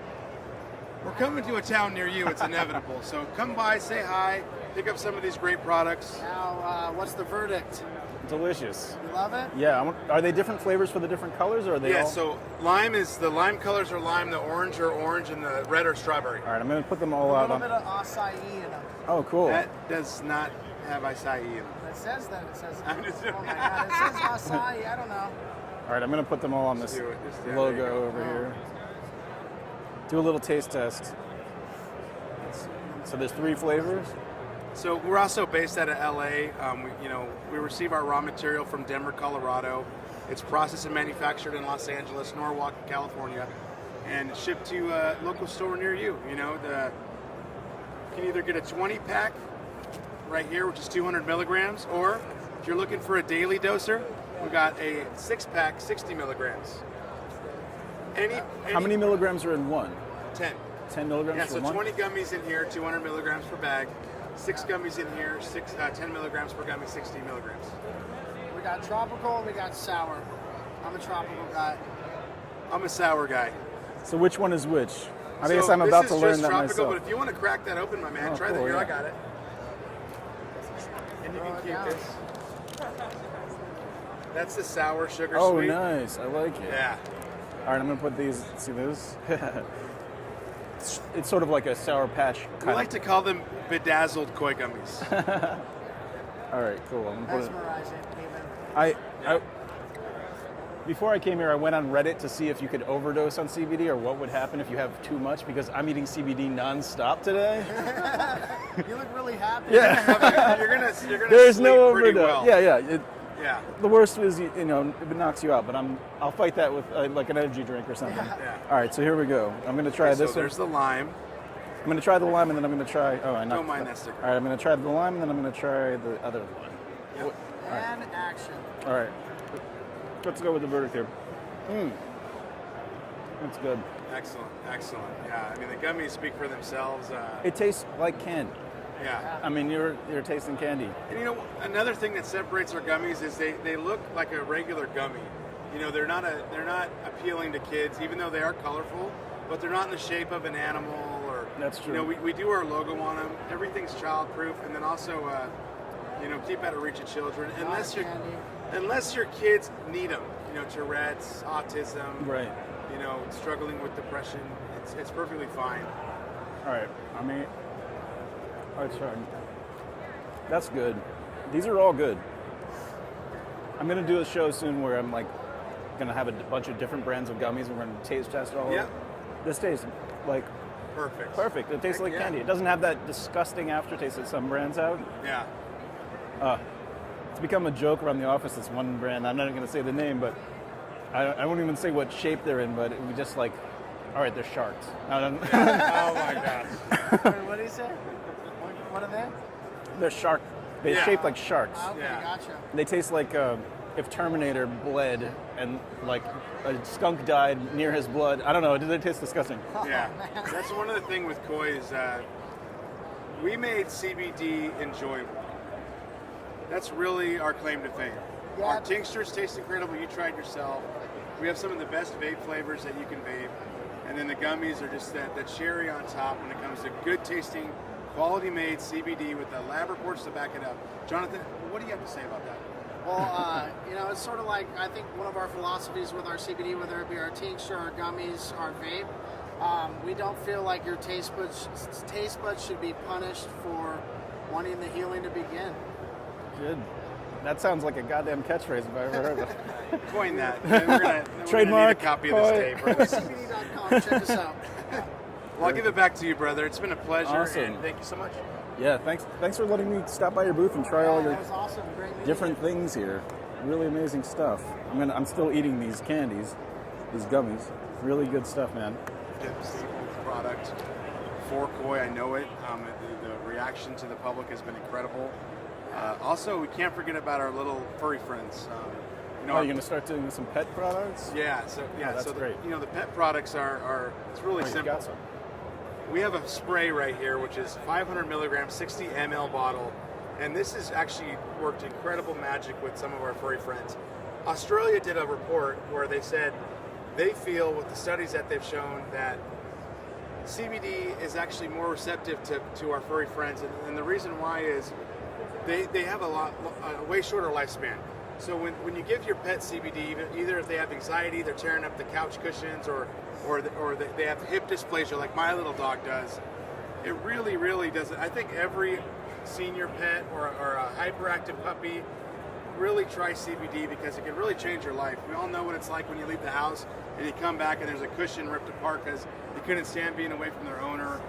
Speaker 5: We're coming to a town near you. It's inevitable. So come by, say hi, pick up some of these great products.
Speaker 6: Now, what's the verdict?
Speaker 2: Delicious.
Speaker 6: You love it?
Speaker 2: Yeah. Are they different flavors for the different colors, or are they
Speaker 5: Yeah,
Speaker 2: all?
Speaker 5: so the lime colors are lime, the orange are orange, and the red are strawberry.
Speaker 2: All right, I'm gonna put them all
Speaker 6: A
Speaker 2: out
Speaker 6: little
Speaker 2: on.
Speaker 6: bit of acai in them.
Speaker 2: Oh, cool.
Speaker 5: That does not have acai in it.
Speaker 6: It says that. It says.
Speaker 5: I'm just-
Speaker 6: Oh my God! It says acai. I don't know.
Speaker 2: All right, I'm gonna put them all on this
Speaker 5: do it. Just- yeah, there you
Speaker 2: logo
Speaker 5: go.
Speaker 2: over here. Do a little taste test. So there's 3 flavors.
Speaker 5: So we're also based out of LA. We receive our raw material from Denver, Colorado. It's processed and manufactured in Los Angeles, Norwalk, California, and shipped to a local store near you. You can either get a 20-pack right here, which is 200 milligrams, or if you're looking for a daily doser, we got a 6-pack, 60 milligrams.
Speaker 2: How many milligrams are in one?
Speaker 5: 10.
Speaker 2: 10 milligrams
Speaker 5: Yeah,
Speaker 2: for
Speaker 5: so
Speaker 2: one?
Speaker 5: 20 gummies in here, 200 milligrams per bag. 6 gummies in here, 10 milligrams per gummy, 60 milligrams.
Speaker 6: We got tropical, we got sour. I'm a tropical guy.
Speaker 5: I'm a sour guy.
Speaker 2: So which one is which? I guess
Speaker 5: So
Speaker 2: I'm about to
Speaker 5: this is
Speaker 2: learn
Speaker 5: just
Speaker 2: that
Speaker 5: tropical,
Speaker 2: myself.
Speaker 5: but if you want to crack that open, my man, try that.
Speaker 2: cool,
Speaker 5: Here,
Speaker 2: yeah.
Speaker 5: I got it. And you can keep
Speaker 6: down.
Speaker 5: this. That's the sour sugar
Speaker 2: Oh,
Speaker 5: sweet.
Speaker 2: nice. I like it.
Speaker 5: Yeah.
Speaker 2: All right, I'm going to put these. See this? It's sort of like a Sour Patch
Speaker 5: We
Speaker 2: kind
Speaker 5: like to call them bedazzled koi gummies.
Speaker 2: All right, cool. I'm gonna put it.
Speaker 6: Mesmerizing, even.
Speaker 2: I before I came here, I went on Reddit to see if you could overdose on CBD or what would happen if you have too much, because I'm eating CBD nonstop today.
Speaker 6: You look really happy.
Speaker 2: Yeah.
Speaker 5: you're gonna
Speaker 2: There's
Speaker 5: sleep
Speaker 2: no
Speaker 5: pretty
Speaker 2: overdose.
Speaker 5: well.
Speaker 2: Yeah.
Speaker 5: Yeah.
Speaker 2: The worst is, it knocks you out, but I'll fight that with like an energy drink or something.
Speaker 5: Yeah.
Speaker 2: All right, so here we go. I'm going to try
Speaker 5: So
Speaker 2: this one.
Speaker 5: there's the lime.
Speaker 2: I'm going to try the lime, and then I'm going to try. Oh, I knocked
Speaker 5: Don't mind
Speaker 2: that.
Speaker 5: that sticker.
Speaker 2: All right, I'm going to try the lime, and then I'm going to try the other one.
Speaker 5: Yep.
Speaker 6: And action.
Speaker 2: All right, let's go with the verdict here. That's good.
Speaker 5: Excellent. Yeah, I mean, the gummies speak for themselves.
Speaker 2: It tastes like candy.
Speaker 5: Yeah.
Speaker 2: I mean, you're tasting candy.
Speaker 5: And another thing that separates our gummies is they look like a regular gummy. They're not appealing to kids, even though they are colorful, but they're not in the shape of an animal or.
Speaker 2: That's true.
Speaker 5: We do our logo on them. Everything's child-proof, and then also, keep out of reach of children unless your kids need them. Tourette's, autism.
Speaker 2: Right.
Speaker 5: Struggling with depression. It's perfectly fine.
Speaker 2: All right. All right, that's good. These are all good. I'm gonna do a show soon where I'm gonna have a bunch of different brands of gummies and we're gonna taste test all of them. This tastes like perfect. It tastes like candy. It doesn't have that disgusting aftertaste that some brands have.
Speaker 5: Yeah.
Speaker 2: It's become a joke around the office. This one brand, I'm not gonna say the name, but I won't even say what shape they're in, but we just all right, they're sharks.
Speaker 5: Oh my gosh.
Speaker 6: What did he say? What are they?
Speaker 2: They're shark. They're shaped like sharks.
Speaker 6: Okay,
Speaker 5: Yeah.
Speaker 6: gotcha.
Speaker 2: They taste like if Terminator bled and like a skunk died near his blood. I don't know. They taste disgusting.
Speaker 5: Yeah. That's one of the things with koi is we made CBD enjoyable. That's really our claim to fame.
Speaker 6: Yeah.
Speaker 5: Our tinctures taste incredible. You tried yourself. We have some of the best vape flavors that you can vape. And then the gummies are just that cherry on top when it comes to good tasting, quality made CBD with the lab reports to back it up. Jonathan, what do you have to say about that?
Speaker 6: Well, it's sort of like, I think one of our philosophies with our CBD, whether it be our tincture, our gummies, our vape, we don't feel like your taste buds should be punished for wanting the healing to begin.
Speaker 2: Good. That sounds like a goddamn catchphrase if I ever heard of it.
Speaker 5: Coin that. Then we're gonna
Speaker 2: Trademark,
Speaker 5: need a copy of this
Speaker 2: koi.
Speaker 5: tape. Right?
Speaker 6: CBD.com, check us out.
Speaker 5: Well, I'll give it back to you, brother. It's been a pleasure,
Speaker 2: Awesome.
Speaker 5: and thank you so much.
Speaker 2: Yeah, thanks for letting me stop by your booth and try all your
Speaker 6: That was awesome. Great meeting
Speaker 2: different things here. Really amazing stuff. I'm still eating these candies, these gummies. Really good stuff, man.
Speaker 5: Staple product for koi. I know it. The reaction to the public has been incredible. Also, we can't forget about our little furry friends.
Speaker 2: You're going to start doing some pet products?
Speaker 5: Yeah. So
Speaker 2: that's
Speaker 5: so
Speaker 2: great.
Speaker 5: the pet products are it's really
Speaker 2: Oh, you
Speaker 5: simple.
Speaker 2: got some.
Speaker 5: We have a spray right here, which is 500 milligrams, 60 ml bottle, and this has actually worked incredible magic with some of our furry friends. Australia did a report where they said they feel, with the studies that they've shown, that CBD is actually more receptive to our furry friends, and the reason why is they have a way shorter lifespan. So when you give your pet CBD, either if they have anxiety, they're tearing up the couch cushions, or they have hip dysplasia like my little dog does, it really, really does. I think every senior pet or a hyperactive puppy really try CBD because it can really change your life. We all know what it's like when you leave the house and you come back and there's a cushion ripped apart because you couldn't stand being away from their owner,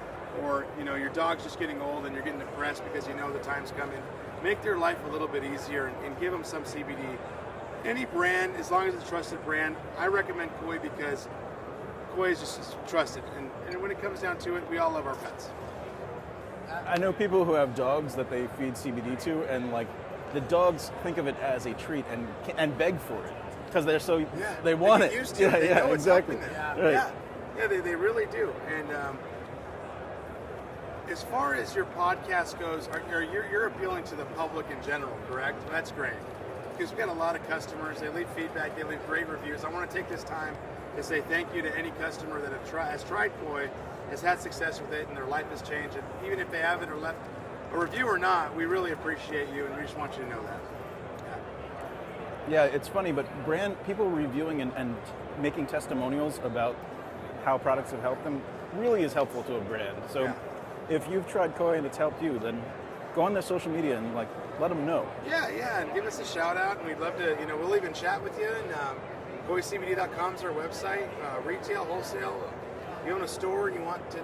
Speaker 5: or your dog's just getting old and you're getting depressed because the time's coming, make their life a little bit easier and give them some CBD. Any brand, as long as it's a trusted brand, I recommend Koi because Koi is just trusted. And when it comes down to it, we all love our pets.
Speaker 2: I know people who have dogs that they feed CBD to, and like the dogs think of it as a treat and beg for it because they're so they want it.
Speaker 5: Used to. They know
Speaker 2: exactly.
Speaker 5: Right. Yeah, they really do. And as far as your podcast goes, you're appealing to the public in general, correct? That's great. Because we've got a lot of customers, they leave feedback, they leave great reviews. I want to take this time to say thank you to any customer that has tried Koi, has had success with it, and their life has changed. And even if they haven't or left a review or not, we really appreciate you, and we just want you to know that.
Speaker 2: Yeah, it's funny, but people reviewing and making testimonials about how products have helped them really is helpful to a brand. So if you've tried Koi and it's helped you, then go on their social media and let them know.
Speaker 5: Yeah, and give us a shout out, and we'd love to, we'll even chat with you. And KoiCBD.com is our website, retail, wholesale. If you own a store and you want to,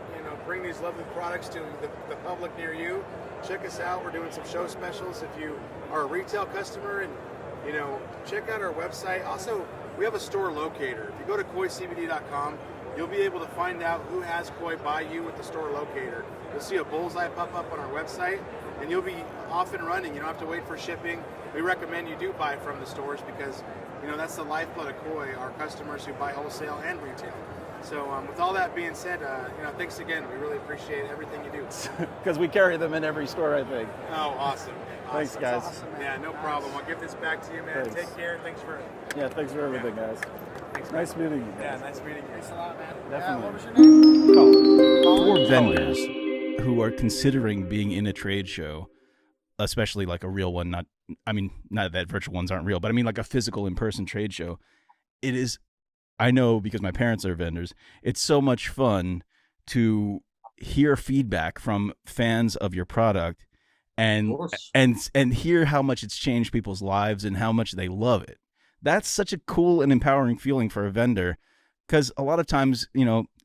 Speaker 5: bring these lovely products to the public near you, check us out. We're doing some show specials. If you are a retail customer, and check out our website. Also, we have a store locator. If you go to KoiCBD.com, you'll be able to find out who has Koi by you with the store locator. You'll see a bullseye pop up on our website, and you'll be off and running. You don't have to wait for shipping. We recommend you do buy from the stores because, that's the lifeblood of Koi, our customers who buy wholesale and retail. So with all that being said, thanks again. We really appreciate everything you do.
Speaker 2: Because we carry them in every store, I think.
Speaker 5: Oh, awesome.
Speaker 2: Thanks, guys.
Speaker 5: Awesome, yeah, no problem. I'll give this back to you, man.
Speaker 2: Thanks.
Speaker 5: Take care. Thanks for
Speaker 2: everything, guys.
Speaker 5: Thanks,
Speaker 2: nice meeting you.
Speaker 5: Yeah, nice meeting you. Thanks a lot, man.
Speaker 2: Definitely.
Speaker 5: What was your name?
Speaker 2: For vendors who are considering being in a trade show, especially like a real one, not that virtual ones aren't real, but like a physical in-person trade show, it is, I know because my parents are vendors, it's so much fun to hear feedback from fans of your product and hear how much it's changed people's lives and how much they love it. That's such a cool and empowering feeling for a vendor, because a lot of times,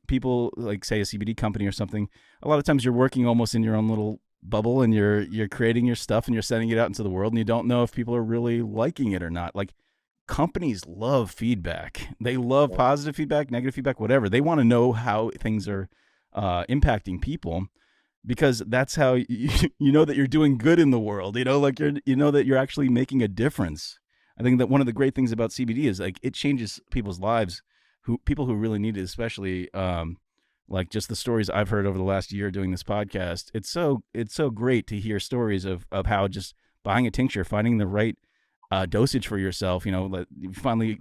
Speaker 2: people like say a CBD company or something, a lot of times you're working almost in your own little bubble and you're creating your stuff and you're sending it out into the world and you don't know if people are really liking it or not. Like, companies love feedback. They love positive feedback, negative feedback, whatever. They want to know how things are impacting people, because that's how you know that you're doing good in the world. That you're actually making a difference. I think that one of the great things about CBD is it changes people's lives, people who really need it, especially just the stories I've heard over the last year doing this podcast. It's so great to hear stories of how just buying a tincture, finding the right dosage for yourself, you finally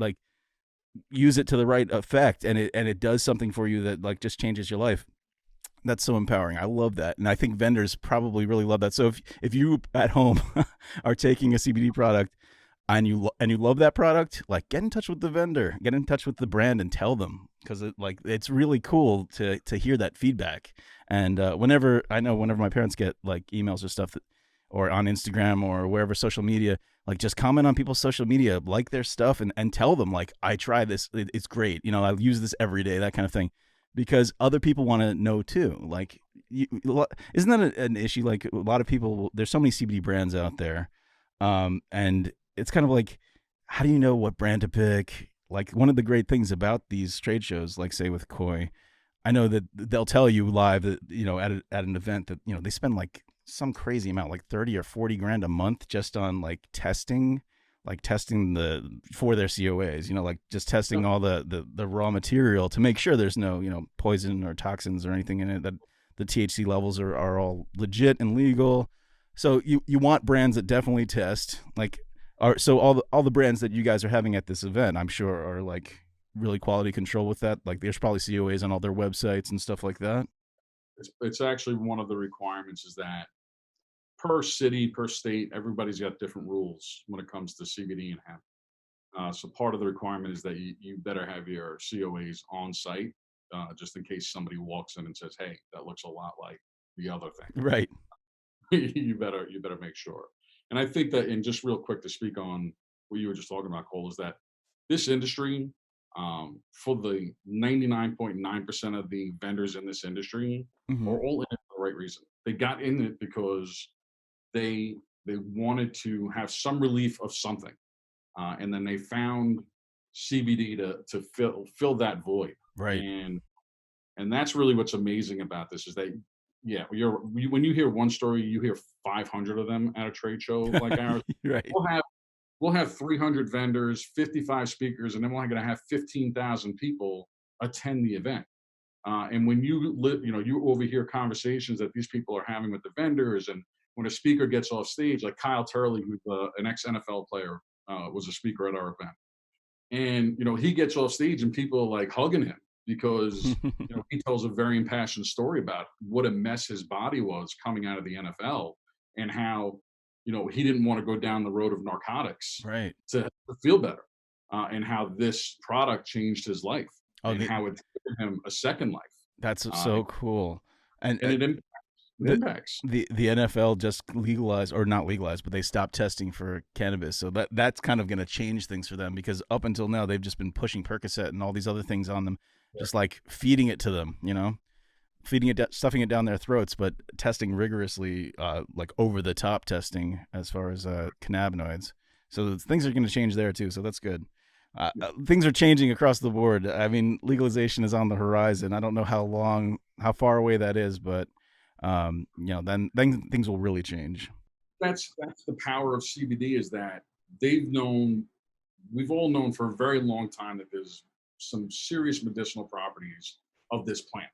Speaker 2: use it to the right effect, and it does something for you that just changes your life. That's so empowering. I love that, and I think vendors probably really love that. So if you at home are taking a CBD product and you love that product, get in touch with the vendor, get in touch with the brand, and tell them, because it's really cool to hear that feedback. And whenever my parents get emails or stuff or on Instagram or wherever social media, just comment on people's social media, like their stuff, and tell them I try this, it's great. I use this every day, that kind of thing, because other people want to know too. Isn't that an issue? A lot of people, there's so many CBD brands out there, and it's kind of how do you know what brand to pick? One of the great things about these trade shows, say with Koi, I know that they'll tell you live that at an event that they spend some crazy amount, 30 or 40 grand a month just on testing for their COAs, just testing all the raw material to make sure there's no, poison or toxins or anything in it, that the THC levels are all legit and legal. So you want brands that definitely test, so all the brands that you guys are having at this event, I'm sure are really quality control with that. There's probably COAs on all their websites and stuff like that.
Speaker 4: It's actually one of the requirements is that per city, per state, everybody's got different rules when it comes to CBD and hemp. So part of the requirement is that you better have your COAs on site, just in case somebody walks in and says, "Hey, that looks a lot like the other thing."
Speaker 2: Right.
Speaker 4: you better make sure. And I think that, and just real quick to speak on what you were just talking about, Cole, is that this industry, for the 99.9% of the vendors in this industry are all in it for the right reason. They got in it because they wanted to have some relief of something, and then they found CBD to fill that void.
Speaker 2: Right.
Speaker 4: And that's really what's amazing about this is that, yeah, when you hear one story, you hear 500 of them at a trade show like ours.
Speaker 2: Right.
Speaker 4: We'll have 300 vendors, 55 speakers, and then we're going to have 15,000 people attend the event. And when you overhear conversations that these people are having with the vendors, and when a speaker gets off stage, like Kyle Turley, who's an ex-NFL player, was a speaker at our event. And, he gets off stage and people are like hugging him because, he tells a very impassioned story about what a mess his body was coming out of the NFL and how, he didn't want to go down the road of narcotics to feel better, and how this product changed his life and how it given him a second life.
Speaker 2: That's so cool. And
Speaker 4: it impacts.
Speaker 2: The NFL just legalized, or not legalized, but they stopped testing for cannabis. So that's kind of going to change things for them, because up until now they've just been pushing Percocet and all these other things on them, just like feeding it to them, stuffing it down their throats, but testing rigorously, like over the top testing as far as cannabinoids. So things are going to change there too. So that's good. Things are changing across the board. I mean, legalization is on the horizon. I don't know how far away that is, but then things will really change.
Speaker 4: That's the power of CBD, is that we've all known for a very long time that there's some serious medicinal properties of this plant.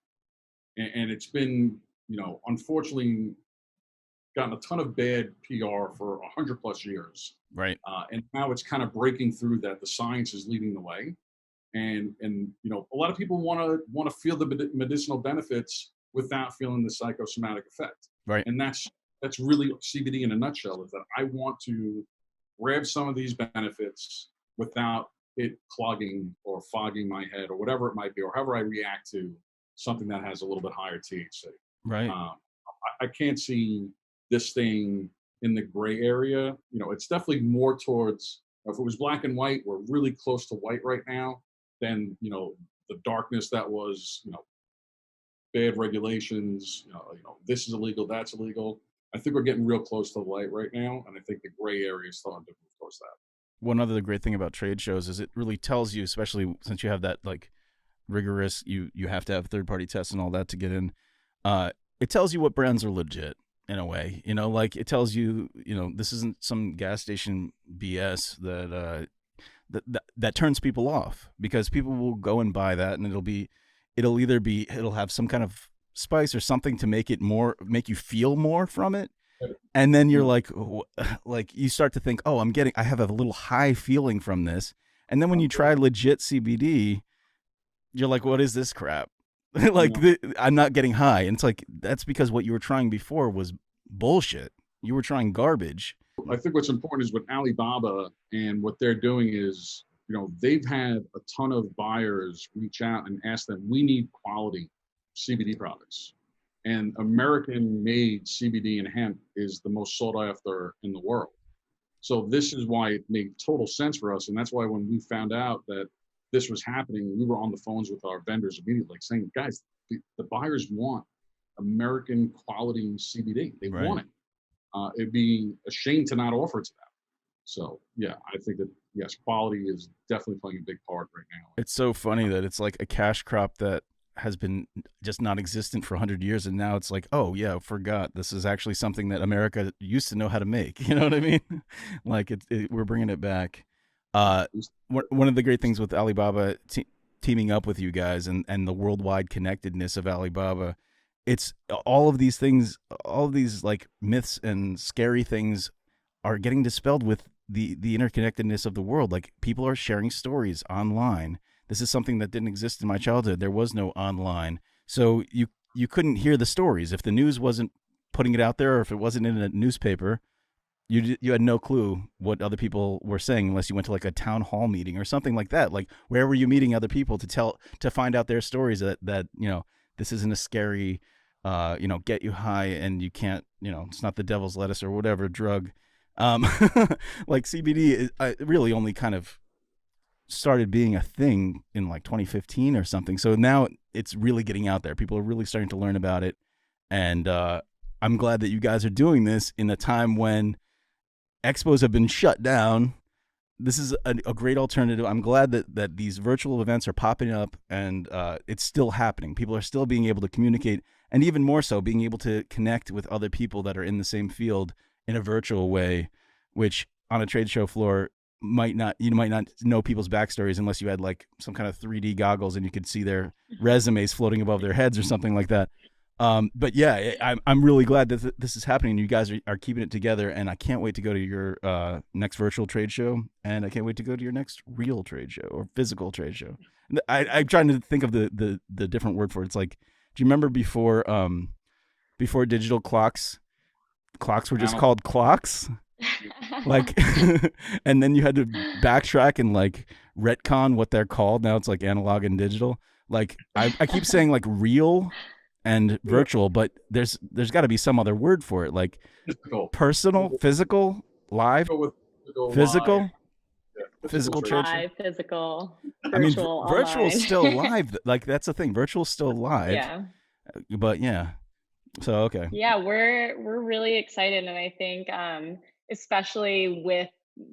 Speaker 4: And it's been, unfortunately gotten a ton of bad PR for 100 plus years.
Speaker 2: Right.
Speaker 4: And now it's kind of breaking through that the science is leading the way. And a lot of people want to feel the medicinal benefits without feeling the psychosomatic effect.
Speaker 2: Right.
Speaker 4: And that's really CBD in a nutshell, is that I want to grab some of these benefits without it clogging or fogging my head or whatever it might be, or however I react to something that has a little bit higher THC.
Speaker 2: Right.
Speaker 4: I can't see this thing in the gray area. It's definitely more towards, if it was black and white, we're really close to white right now, then, the darkness that was, bad regulations, this is illegal, that's illegal. I think we're getting real close to the light right now. And I think the gray area is starting to move towards that.
Speaker 2: One other great thing about trade shows is it really tells you, especially since you have that like rigorous, you have to have third-party tests and all that to get in. It tells you what brands are legit in a way, like it tells you, this isn't some gas station BS that turns people off, because people will go and buy that, and it'll have some kind of spice or something to make you feel more from it. And then you're like you start to think, oh, I have a little high feeling from this. And then when you try legit CBD, you're like, what is this crap? I'm not getting high. And it's like, that's because what you were trying before was bullshit. You were trying garbage.
Speaker 4: I think what's important is with Alibaba, and what they're doing is, they've had a ton of buyers reach out and ask them, we need quality CBD products. And American-made CBD and hemp is the most sought after in the world. So this is why it made total sense for us. And that's why when we found out that this was happening, we were on the phones with our vendors immediately saying, guys, the buyers want American quality CBD. They want it. It'd be a shame to not offer it to them. So, yeah, I think that, yes, quality is definitely playing a big part right now.
Speaker 2: It's so funny that it's like a cash crop that has been just non-existent for 100 years, and now it's like, oh yeah, forgot this is actually something that America used to know how to make. You know what I mean? Like we're bringing it back. One of the great things with Alibaba teaming up with you guys and the worldwide connectedness of Alibaba, it's all of these things, all of these like myths and scary things are getting dispelled with the interconnectedness of the world. Like people are sharing stories online. This is something that didn't exist in my childhood. There was no online. So you couldn't hear the stories. If the news wasn't putting it out there, or if it wasn't in a newspaper, you had no clue what other people were saying unless you went to like a town hall meeting or something like that. Like where were you meeting other people to find out their stories that this isn't a scary, get you high and you can't, it's not the devil's lettuce or whatever drug. Like CBD is really only kind of started being a thing in like 2015 or something. So now it's really getting out there. People are really starting to learn about it. And I'm glad that you guys are doing this in a time when expos have been shut down. This is a great alternative. I'm glad that these virtual events are popping up, and it's still happening. People are still being able to communicate, and even more so, being able to connect with other people that are in the same field in a virtual way, which on a trade show floor you might not know people's backstories unless you had like some kind of 3D goggles and you could see their resumes floating above their heads or something like that. But yeah, I'm really glad that this is happening. You guys are keeping it together, and I can't wait to go to your next virtual trade show, and I can't wait to go to your next real trade show or physical trade show. I'm trying to think of the different word for it. It's like, do you remember before digital clocks were just called clocks? Like, and then you had to backtrack and like retcon what they're called. Now it's like analog and digital. Like I keep saying like real and virtual, but there's got to be some other word for it, like
Speaker 4: Physical.
Speaker 2: personal, physical, live,
Speaker 4: Go with
Speaker 2: physical,
Speaker 4: live. Yeah,
Speaker 2: physical trade show.
Speaker 3: Live, physical,
Speaker 2: I mean,
Speaker 3: virtual,
Speaker 2: virtual is
Speaker 3: online.
Speaker 2: still live. Like that's the thing. Virtual is still live.
Speaker 3: Yeah.
Speaker 2: But yeah. So okay.
Speaker 3: Yeah, we're really excited, and I think especially with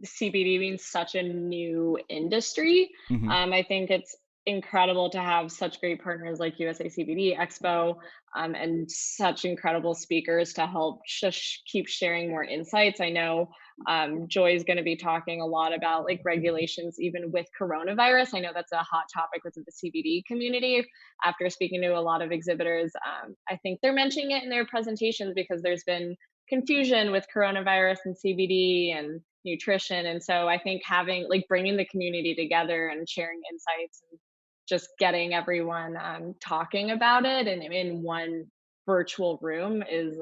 Speaker 3: CBD being such a new industry, I think it's incredible to have such great partners like U.S.A. CBD Expo and such incredible speakers to help just keep sharing more insights. I know Joy is going to be talking a lot about like regulations even with coronavirus. I know that's a hot topic within the CBD community. After speaking to a lot of exhibitors, I think they're mentioning it in their presentations because there's been confusion with coronavirus and CBD and nutrition. And so I think having like bringing the community together and sharing insights and just getting everyone talking about it and in one virtual room is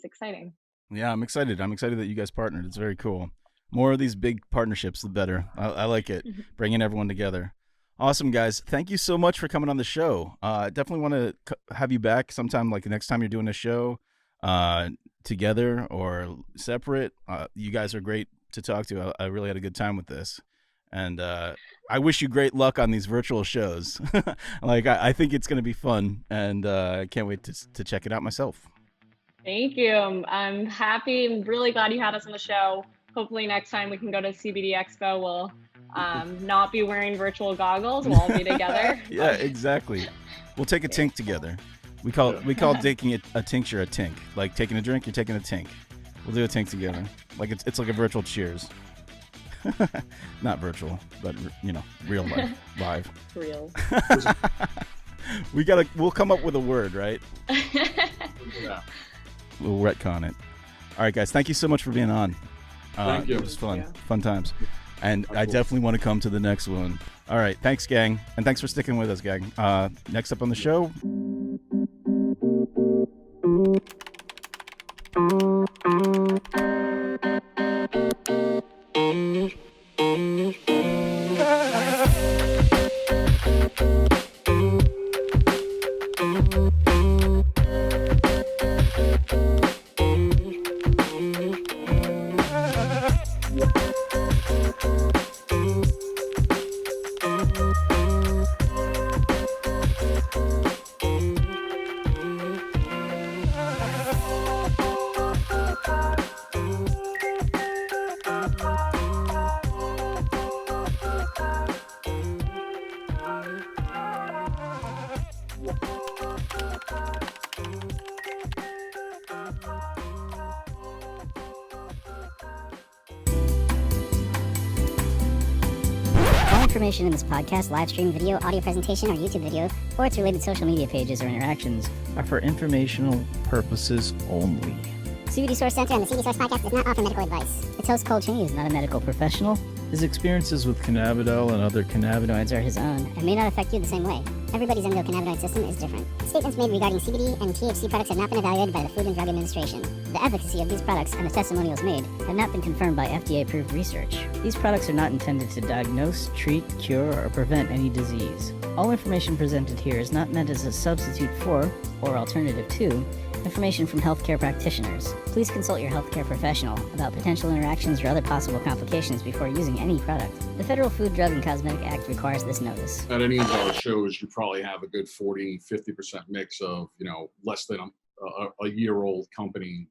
Speaker 3: exciting.
Speaker 2: Yeah, I'm excited. I'm excited that you guys partnered. It's very cool. More of these big partnerships, the better. I like it. Bringing everyone together. Awesome, guys. Thank you so much for coming on the show. Definitely want to have you back sometime, like the next time you're doing a show together or separate. You guys are great to talk to. I really had a good time with this. And I wish you great luck on these virtual shows. Like, I think it's going to be fun, and I can't wait to check it out myself.
Speaker 3: Thank you. I'm happy. I'm really glad you had us on the show. Hopefully next time we can go to CBD Expo. We'll not be wearing virtual goggles. We'll all be together.
Speaker 2: Yeah, exactly. We'll take a tink together. We call taking a tincture a tink. Like taking a drink, you're taking a tink. We'll do a tink together. Like it's like a virtual cheers. Not virtual, but real live.
Speaker 3: Real.
Speaker 2: We'll come up with a word, right?
Speaker 4: Yeah.
Speaker 2: We'll retcon it. All right, guys. Thank you so much for being on.
Speaker 4: Thank you.
Speaker 2: It was fun.
Speaker 3: Yeah.
Speaker 2: Fun times. And I definitely want to come to the next one. All right. Thanks, gang. And thanks for sticking with us, gang. Next up on the show.
Speaker 8: Information in this podcast, live stream, video, audio presentation, or YouTube video, or its related social media pages or interactions
Speaker 2: are for informational purposes only.
Speaker 8: CBD Source Center and the CBD Source podcast does not offer medical advice. Its host, Col Cheney, is not a medical professional.
Speaker 2: His experiences with cannabidol and other cannabinoids
Speaker 8: Are his own and may not affect you the same way. Everybody's endocannabinoid system is different. Statements made regarding CBD and THC products have not been evaluated by the Food and Drug Administration. The efficacy of these products and the testimonials made have not been confirmed by FDA-approved research. These products are not intended to diagnose, treat, cure, or prevent any disease. All information presented here is not meant as a substitute for or alternative to Information from healthcare practitioners. Please consult your healthcare professional about potential interactions or other possible complications before using any product. The Federal Food, Drug, and Cosmetic Act requires this notice.
Speaker 4: At any of our shows, you probably have a good 40-50% mix of, less than a year-old company